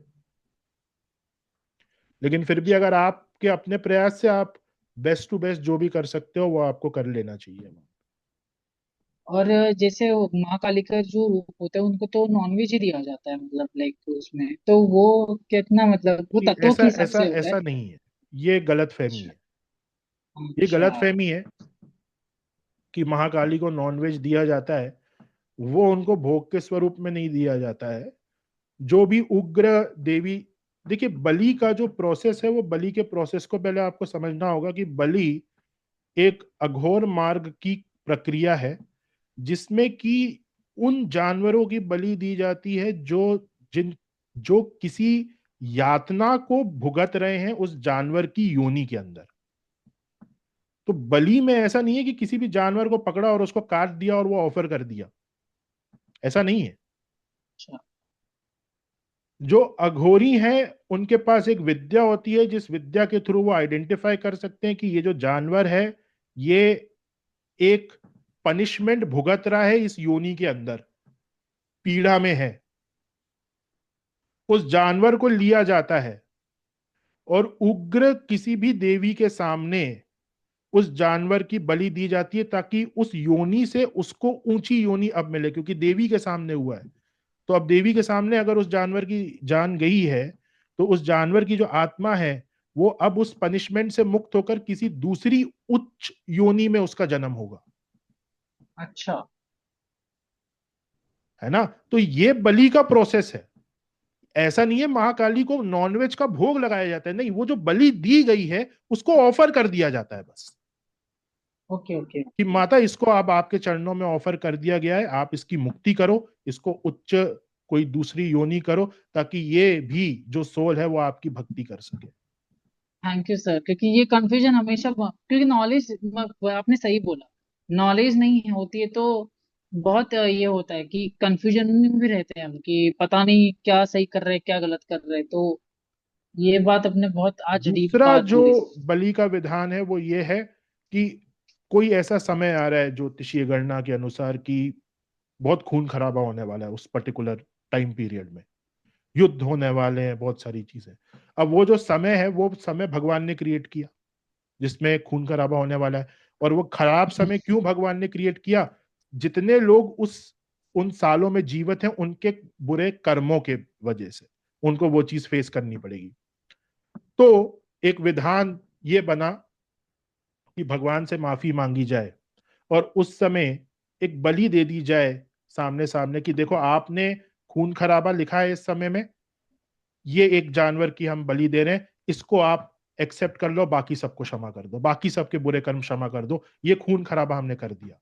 Speaker 1: लेकिन फिर भी अगर आपके अपने प्रयास से आप बेस्ट टू बेस्ट जो भी कर सकते हो वो आपको कर लेना चाहिए।
Speaker 5: और जैसे वो माँ काली का जो रूप होता है उनको तो नॉनवेज ही दिया जाता है, मतलब लाइक उसमें तो वो कितना, मतलब वो
Speaker 1: नहीं,
Speaker 5: तत्वों
Speaker 1: ऐसा
Speaker 5: के हिसाब
Speaker 1: ऐसा
Speaker 5: से होता है।
Speaker 1: ऐसा नहीं है। ये गलत फहमी
Speaker 5: अच्छा।
Speaker 1: है। ये
Speaker 5: अच्छा।
Speaker 1: गलत फहमी है कि महाकाली को नॉनवेज दिया जाता है। वो उनको भोग के स्वरूप में नहीं दिया जाता है। जो भी उग्र देवी, देखिए बलि का जो प्रोसेस है वो बलि के प्रोसेस को पहले आपको समझना होगा कि बलि एक अघोर मार्ग की प्रक्रिया है जिसमें कि उन जानवरों की बलि दी जाती है जो किसी यातना को भुगत रहे हैं उस जानवर की योनि के अंदर। तो बलि में ऐसा नहीं है कि किसी भी जानवर को पकड़ा और उसको काट दिया और वो ऑफर कर दिया, ऐसा नहीं है।
Speaker 5: अच्छा।
Speaker 1: जो अघोरी हैं उनके पास एक विद्या होती है जिस विद्या के थ्रू वो आइडेंटिफाई कर सकते हैं कि ये जो जानवर है ये एक पनिशमेंट भुगत रहा है इस योनि के अंदर, पीड़ा में है। उस जानवर को लिया जाता है और उग्र किसी भी देवी के सामने उस जानवर की बलि दी जाती है ताकि उस योनि से उसको ऊंची योनि अब मिले, क्योंकि देवी के सामने हुआ है। तो अब देवी के सामने अगर उस जानवर की जान गई है तो उस जानवर की जो आत्मा है वो अब उस पनिशमेंट से मुक्त होकर किसी दूसरी उच्च योनि में उसका जन्म होगा।
Speaker 5: अच्छा।
Speaker 1: है ना? तो ये बलि का प्रोसेस है। ऐसा नहीं है महाकाली को नॉनवेज का भोग लगाया जाता है, नहीं, वो जो बलि दी गई है उसको ऑफर कर दिया जाता है बस,
Speaker 5: ओके ओके
Speaker 1: कि
Speaker 5: ओके।
Speaker 1: माता इसको अब आपके चरणों में ऑफर कर दिया गया है, आप इसकी मुक्ति करो, इसको उच्च कोई दूसरी योनि करो ताकि ये भी जो सोल है वो आपकी भक्ति कर सके।
Speaker 5: थैंक यू सर, क्योंकि ये कंफ्यूजन हमेशा क्योंकि नॉलेज, आपने सही बोला, नॉलेज नहीं होती है तो बहुत ये होता है कि कंफ्यूजन में भी रहते हैं हम कि पता नहीं क्या सही कर रहे हैं क्या गलत कर रहे हैं। तो ये बात अपने बहुत आज डीप
Speaker 1: दूसरा
Speaker 5: बात
Speaker 1: जो
Speaker 5: बोली।
Speaker 1: बलि का विधान है वो ये है कि कोई ऐसा समय आ रहा है ज्योतिषीय गणना के अनुसार कि बहुत खून खराबा होने वाला है उस पर्टिकुलर टाइम पीरियड में, युद्ध होने वाले हैं, बहुत सारी चीजें। अब वो जो समय है वो समय भगवान ने क्रिएट किया जिसमें खून खराबा होने वाला है। और वो खराब समय क्यों भगवान ने क्रिएट किया? जितने लोग उस उन सालों में जीवित हैं उनके बुरे कर्मों के वजह से उनको वो चीज फेस करनी पड़ेगी। तो एक विधान ये बना कि भगवान से माफी मांगी जाए और उस समय एक बलि दे दी जाए सामने सामने कि देखो आपने खून खराबा लिखा है इस समय में, ये एक जानवर की हम बलि दे रहे हैं, इसको आप एक्सेप्ट कर लो, बाकी सबको क्षमा कर दो, बाकी सबके बुरे कर्म क्षमा कर दो, ये खून खराबा हमने कर दिया।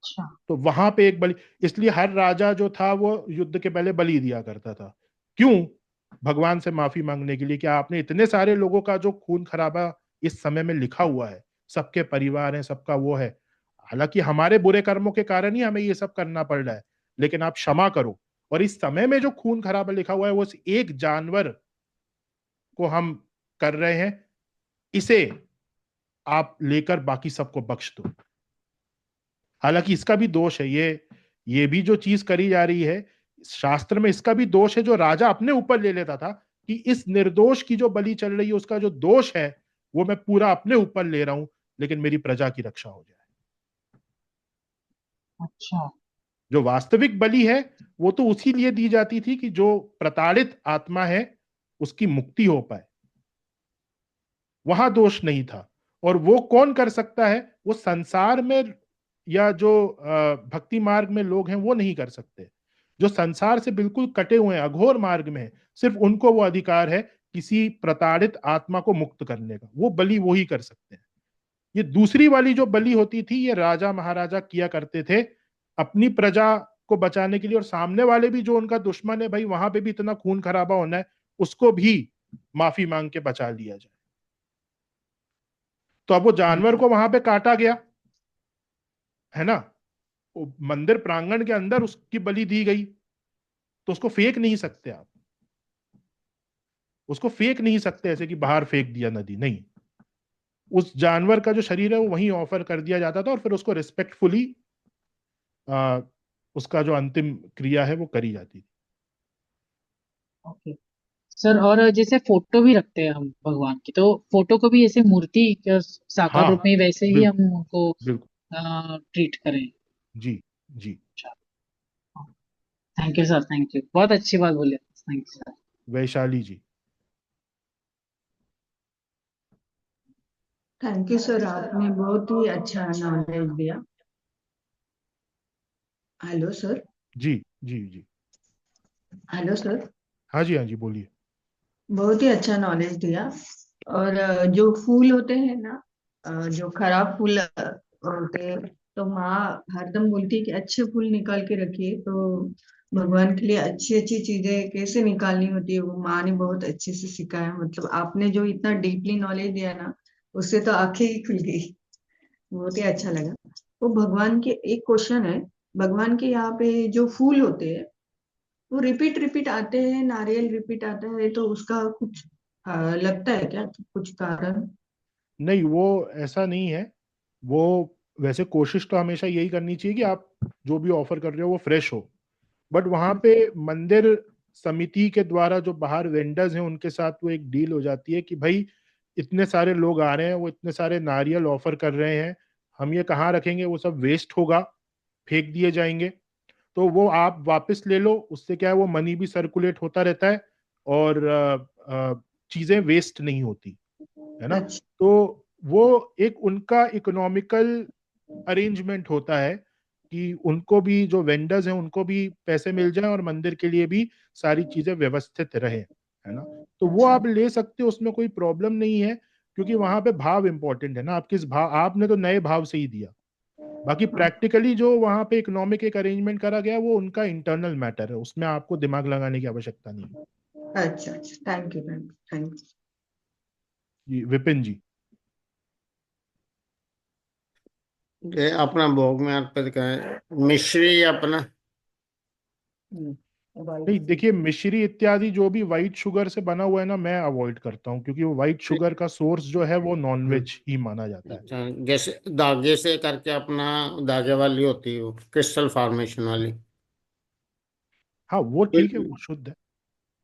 Speaker 5: अच्छा।
Speaker 1: तो वहां पे एक बलि, इसलिए हर राजा जो था वो युद्ध के पहले बलि दिया करता था। क्यों? भगवान से माफी मांगने के लिए कि आपने इतने सारे लोगों का जो खून खराबा इस समय में लिखा हुआ है, सबके परिवार हैं, सबका वो है, हालांकि हमारे बुरे कर्मों के कारण ही हमें ये सब करना पड़ रहा है, लेकिन आप क्षमा करो। और इस समय में जो खून खराबा लिखा हुआ है वो उस एक जानवर को हम कर रहे हैं, इसे आप लेकर बाकी सबको बख्श दो। हालांकि इसका भी दोष है, ये भी जो चीज करी जा रही है शास्त्र में, इसका भी दोष है जो राजा अपने ऊपर ले लेता था कि इस निर्दोष की जो बलि चल रही है उसका जो दोष है वो मैं पूरा अपने ऊपर ले रहा हूं, लेकिन मेरी प्रजा की रक्षा हो जाए।
Speaker 5: अच्छा।
Speaker 1: जो वास्तविक बलि है वो तो उसी लिए दी जाती थी कि जो प्रताड़ित आत्मा है उसकी मुक्ति हो पाए, वहां दोष नहीं था। और वो कौन कर सकता है? वो संसार में या जो भक्ति मार्ग में लोग हैं वो नहीं कर सकते। जो संसार से बिल्कुल कटे हुए हैं, अघोर मार्ग में है, सिर्फ उनको वो अधिकार है किसी प्रताड़ित आत्मा को मुक्त करने का, वो बलि वो ही कर सकते हैं। ये दूसरी वाली जो बलि होती थी ये राजा महाराजा किया करते थे अपनी प्रजा को बचाने के लिए, और सामने वाले भी जो उनका दुश्मन है भाई वहां पे भी इतना खून खराबा होना है, उसको भी माफी मांग के बचा लिया जाए। तो अब वो जानवर को वहां पे काटा गया है ना, वो मंदिर प्रांगण के अंदर उसकी बलि दी गई, तो उसको फेंक नहीं सकते आप, उसको फेंक नहीं सकते ऐसे कि बाहर फेंक दिया नदी, नहीं। उस जानवर का जो शरीर है वो वहीं ऑफर कर दिया जाता था और फिर उसको रिस्पेक्टफुली उसका जो अंतिम क्रिया है वो करी जाती थी।
Speaker 5: Okay sir. और जैसे फोटो भी रखते हैं हम भगवान की, तो फोटो को भी ऐसे मूर्ति के साकार
Speaker 1: हाँ
Speaker 5: रूप में वैसे ही
Speaker 1: बिल्कुल,
Speaker 5: हम उनको
Speaker 1: बिल्कुल।
Speaker 5: ट्रीट करें।
Speaker 1: जी जी।
Speaker 5: Thank you sir, thank you, बहुत अच्छी बात बोले, thank you sir.
Speaker 1: Vaishali ji.
Speaker 7: Thank you sir, आपने बहुत ही अच्छा नॉलेज दिया। Hello sir.
Speaker 1: जी जी जी।
Speaker 7: Hello sir.
Speaker 1: हाँ जी, हाँ जी, बोलिए।
Speaker 7: बहुत ही अच्छा नॉलेज दिया। और जो फूल होते हैं ना, जो खराब फूल होते हैं, तो माँ हरदम बोलती है कि अच्छे फूल निकाल के रखिए। तो भगवान के लिए अच्छी अच्छी चीजें कैसे निकालनी होती है वो माँ ने बहुत अच्छे से सिखाया। मतलब आपने जो इतना डीपली नॉलेज दिया ना, उससे तो आंखें ही खुल गई। बहुत ही अच्छा लगा। वो भगवान के एक क्वेश्चन है, भगवान के यहाँ पे जो फूल होते हैं वो रिपीट रिपीट आते हैं, नारियल रिपीट आता है, तो उसका कुछ लगता है क्या कुछ कारण?
Speaker 1: नहीं, वो ऐसा नहीं है। वो वैसे कोशिश तो हमेशा यही करनी चाहिए कि आप जो भी ऑफर कर रहे हो वो फ्रेश हो, बट वहां पे मंदिर समिति के द्वारा जो बाहर वेंडर्स हैं उनके साथ वो एक डील हो जाती है कि भाई इतने सारे लोग आ रहे हैं, वो इतने सारे नारियल ऑफर कर रहे हैं, हम ये कहाँ रखेंगे, वो सब वेस्ट होगा, फेंक दिए जाएंगे। तो वो आप वापस ले लो, उससे क्या है वो मनी भी सर्कुलेट होता रहता है और चीजें वेस्ट नहीं होती है ना।
Speaker 7: अच्छा।
Speaker 1: तो वो एक उनका इकोनॉमिकल अरेंजमेंट होता है कि उनको भी, जो वेंडर्स हैं उनको भी पैसे मिल जाए और मंदिर के लिए भी सारी चीजें व्यवस्थित रहे, है ना। तो वो
Speaker 7: अच्छा।
Speaker 1: आप ले सकते हो, उसमें कोई प्रॉब्लम नहीं है, क्योंकि वहां पे भाव इंपॉर्टेंट है ना, आप किस भाव, आपने तो नए भाव से ही दिया। बाकी प्रैक्टिकली जो वहां पे इकोनॉमिक एक अरेंजमेंट करा गया वो उनका इंटरनल मैटर है, उसमें आपको दिमाग लगाने की आवश्यकता नहीं है।
Speaker 7: अच्छा। अच्छा, thank you ma'am, thank you.
Speaker 1: जी, विपिन जी।
Speaker 8: ये अपना भोग में अर्पित करें, मिश्री अपना।
Speaker 1: नहीं, देखिए मिश्री इत्यादि जो भी व्हाइट शुगर से बना हुआ है ना, मैं अवॉइड करता हूँ, क्योंकि वो व्हाइट शुगर का सोर्स जो है वो नॉनवेज ही माना जाता है।
Speaker 8: अच्छा, जैसे धागे से करके अपना, धागे वाली होती है वो, क्रिस्टल फॉर्मेशन वाली।
Speaker 1: हाँ वो ठीक है, वो शुद्ध है।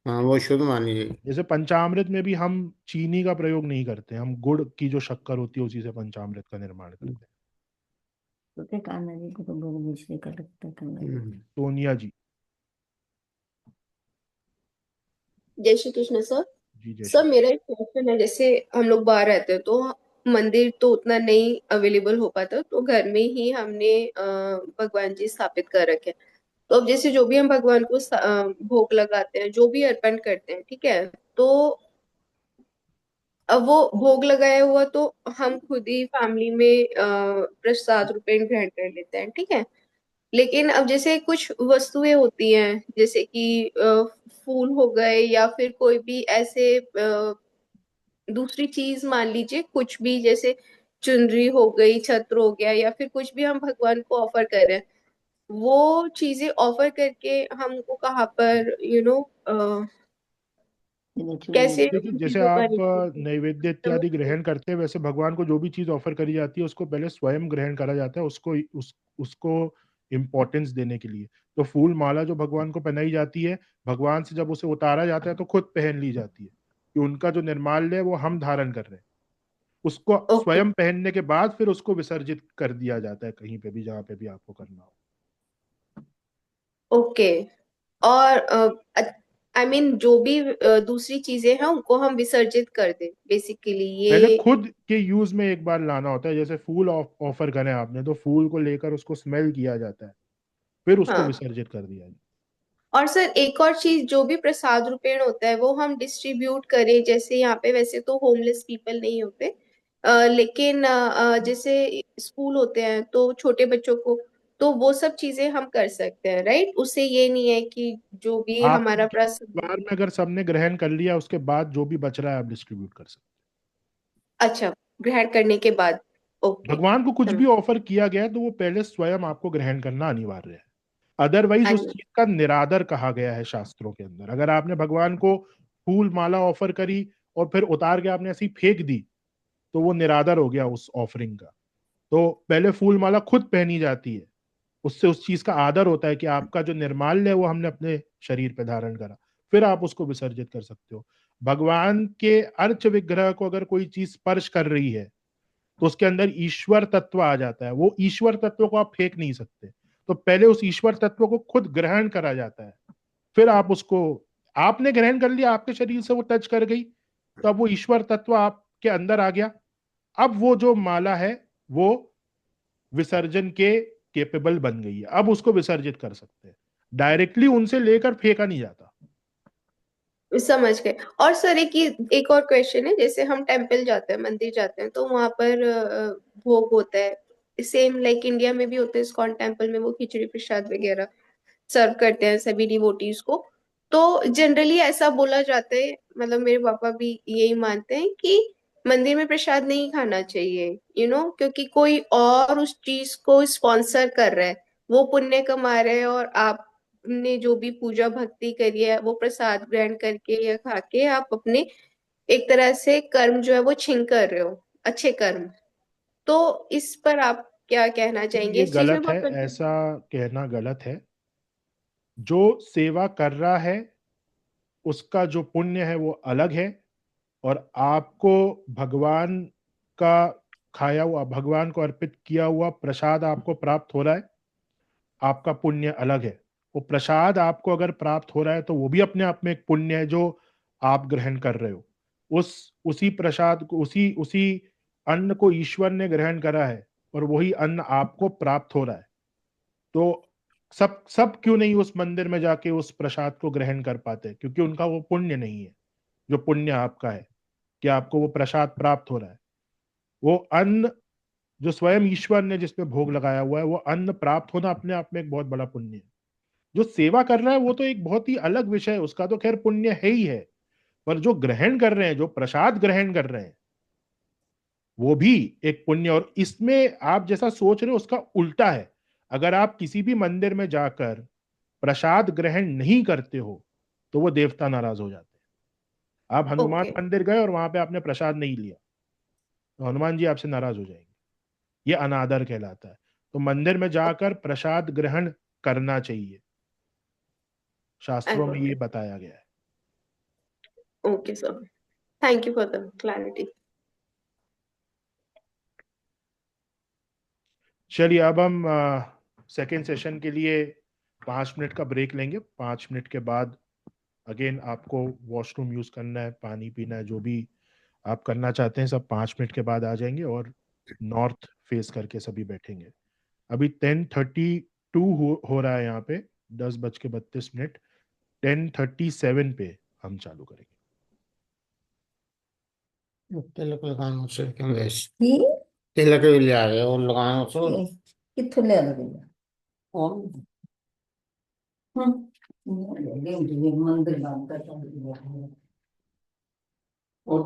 Speaker 8: हाँ, वो शुद्ध मानी जाएगी।
Speaker 1: जैसे पंचामृत में भी हम चीनी का प्रयोग नहीं करते, हम गुड़ की जो शक्कर होती है उसी से पंचामृत का निर्माण करते हैं।
Speaker 9: तो कान्हा जी को तो भोग मिश्री का लगता है कान्हा जी।
Speaker 1: सोनिया जी।
Speaker 2: जय श्री कृष्ण सर।
Speaker 1: जी जय
Speaker 2: सर
Speaker 1: श्री।
Speaker 2: मेरा एक क्वेश्चन है, जैसे हम लोग बाहर रहते हैं तो मंदिर तो उतना नहीं अवेलेबल हो पाता, तो घर में ही हमने भगवान जी स्थापित कर रखे हैं। तो अब जैसे जो भी हम भगवान को भोग लगाते हैं, जो भी अर्पण करते हैं, ठीक है, तो अब वो भोग लगाया हुआ तो हम खुद ही फैमिली में प्रसाद रूपेण ग्रहण कर लेते हैं, ठीक है। लेकिन अब जैसे कुछ वस्तुएं होती हैं, जैसे कि फूल हो गए या फिर कोई भी ऐसे दूसरी चीज, मान लीजिए कुछ भी, जैसे चुनरी हो गई, छत्र हो गया, या फिर कुछ भी हम भगवान को ऑफर कर रहे हैं, वो चीजें ऑफर करके हमको कहाँ पर कैसे
Speaker 1: देखिए
Speaker 2: उन
Speaker 1: जैसे
Speaker 2: चीजों का
Speaker 1: आप नैवेद्य इत्यादि ग्रहण करते हैं, वैसे भगवान को जो भी चीज ऑफर करी जाती है उसको पहले स्वयं ग्रहण करा जाता है, उसको इम्पोर्टेंस देने के लिए। तो फूल माला जो भगवान को पहनाई जाती है, भगवान से जब उसे उतारा जाता है तो खुद पहन ली जाती है, कि उनका जो निर्माल्य है वो हम धारण कर रहे हैं। उसको
Speaker 2: ओके
Speaker 1: स्वयं पहनने के बाद फिर उसको विसर्जित कर दिया जाता है कहीं पे भी, जहाँ पे भी आपको करना हो।
Speaker 2: ओके। और आई मीन जो भी दूसरी चीजें हैं उनको हम विसर्जित कर दें, बेसिकली
Speaker 1: पहले
Speaker 2: ये।
Speaker 1: खुद के यूज में एक बार लाना होता है, जैसे फूल ऑफर करें आपने तो फूल को लेकर उसको स्मेल किया जाता है, फिर उसको
Speaker 2: हाँ।
Speaker 1: विसर्जित कर दिया जाता
Speaker 2: और सर एक और चीज, जो भी प्रसाद रूपेण होता है वो हम डिस्ट्रीब्यूट करें, जैसे यहाँ पे वैसे तो होमलेस पीपल नहीं होते, लेकिन जैसे स्कूल होते हैं तो छोटे बच्चों को, तो वो सब चीजें हम कर सकते हैं, राइट। उससे ये नहीं है कि जो भी
Speaker 1: है।
Speaker 2: हमारा
Speaker 1: आपके
Speaker 2: प्रसाद।
Speaker 1: परिवार में अगर सबने ग्रहण कर लिया, उसके बाद जो भी बच रहा है आप डिस्ट्रीब्यूट कर सकते
Speaker 2: अच्छा, ग्रहण करने के बाद।
Speaker 1: हैं।
Speaker 2: ओके।
Speaker 1: भगवान को कुछ
Speaker 2: समझ।
Speaker 1: भी ऑफर किया गया है तो वो पहले स्वयं आपको ग्रहण करना अनिवार्य है, अदरवाइज
Speaker 2: हाँ
Speaker 1: उस
Speaker 2: जी।
Speaker 1: चीज का निरादर कहा गया है शास्त्रों के अंदर। अगर आपने भगवान को फूल माला ऑफर करी और फिर उतार के आपने ऐसी फेंक दी, तो वो निरादर हो गया उस ऑफरिंग का। तो पहले फूल माला खुद पहनी जाती है, उससे उस चीज का आदर होता है कि आपका जो निर्माल्य है वो हमने अपने शरीर पे धारण करा, फिर आप उसको विसर्जित कर सकते हो। भगवान के अर्च विग्रह को अगर कोई चीज स्पर्श कर रही है तो उसके अंदर ईश्वर तत्व आ जाता है, वो ईश्वर तत्व को आप फेंक नहीं सकते। तो पहले उस ईश्वर तत्व को खुद ग्रहण करा जाता है, फिर आप उसको, आपने ग्रहण कर लिया, आपके शरीर से वो टच कर गई, तो अब वो ईश्वर तत्व आपके अंदर आ गया। अब वो जो माला है वो विसर्जन के केपेबल बन गई है, अब उसको विसर्जित कर सकते हैं, डायरेक्टली उनसे लेकर फेंका नहीं जाता।
Speaker 2: समझ गए। और सर एक और क्वेश्चन है, जैसे हम टेम्पल जाते हैं, मंदिर जाते हैं, तो वहां पर भोग होता है, सेम लाइक इंडिया में भी होता है, इस्कॉन टेम्पल में वो खिचड़ी प्रसाद वगैरह सर्व करते हैं सभी डिवोटीज को। तो जनरली ऐसा बोला जाता है, मतलब मेरे पापा भी यही मानते हैं कि मंदिर में प्रसाद नहीं खाना चाहिए, क्योंकि कोई और उस चीज को स्पॉन्सर कर रहा है, वो पुण्य कमा रहे हैं, और आपने जो भी पूजा भक्ति करी है वो प्रसाद ग्रहण करके या खा के आप अपने एक तरह से कर्म जो है वो छिन कर रहे हो, अच्छे कर्म। तो इस पर आप क्या कहना चाहेंगे?
Speaker 1: ये
Speaker 2: इस चीज में
Speaker 1: गलत है,
Speaker 2: बहुत कंफ्यूज।
Speaker 1: ऐसा कहना गलत है। जो सेवा कर रहा है उसका जो पुण्य है वो अलग है, और आपको भगवान का खाया हुआ, भगवान को अर्पित किया हुआ प्रसाद आपको प्राप्त हो रहा है, आपका पुण्य अलग है। वो प्रसाद आपको अगर प्राप्त हो रहा है तो वो भी अपने आप में एक पुण्य है जो आप ग्रहण कर रहे हो। उसी प्रसाद को, उसी उसी अन्न को ईश्वर ने ग्रहण करा है और वही अन्न आपको प्राप्त हो रहा है। तो सब सब क्यों नहीं उस मंदिर में जाके उस प्रसाद को ग्रहण कर पाते, क्योंकि उनका वो पुण्य नहीं है जो पुण्य आपका है, कि आपको वो प्रसाद प्राप्त हो रहा है। वो अन्न जो स्वयं ईश्वर ने जिसपे भोग लगाया हुआ है, वो अन्न प्राप्त होना अपने आप में एक बहुत बड़ा पुण्य है। जो सेवा कर रहा है वो तो एक बहुत ही अलग विषय है, उसका तो खैर पुण्य है ही है, पर जो ग्रहण कर रहे हैं, जो प्रसाद ग्रहण कर रहे हैं, वो भी एक पुण्य। और इसमें आप जैसा सोच रहे हो उसका उल्टा है। अगर आप किसी भी मंदिर में जाकर प्रसाद ग्रहण नहीं करते हो तो वो देवता नाराज हो जाते हैं। आप हनुमान
Speaker 2: ओके
Speaker 1: मंदिर गए और वहां पे आपने प्रसाद नहीं लिया तो हनुमान जी आपसे नाराज हो जाएंगे। ये अनादर कहलाता है। तो मंदिर में जाकर प्रसाद ग्रहण करना चाहिए,
Speaker 2: आई
Speaker 1: शास्त्रों में
Speaker 2: गॉट
Speaker 1: ये
Speaker 2: इट।
Speaker 1: बताया गया है।
Speaker 2: Okay sir, thank you for the clarity.
Speaker 1: चलिए अब हम सेकेंड सेशन के लिए 5 मिनट का ब्रेक लेंगे। 5 मिनट के बाद अगेन आपको वॉशरूम यूज करना है, पानी पीना है, जो भी आप करना चाहते हैं सब 5 मिनट के बाद आ जाएंगे और नॉर्थ फेस करके सभी बैठेंगे। अभी 10:32 हो रहा है यहाँ पे, 10:32। 10:37 पे हम चालू करेंगे।
Speaker 8: तिलक लगाना से क्यों वैसे
Speaker 9: कि
Speaker 8: तिलक भी ले आए और लगाना से
Speaker 9: कित्थों लिया भैया?
Speaker 8: और
Speaker 9: मंदिर बंद कर
Speaker 8: और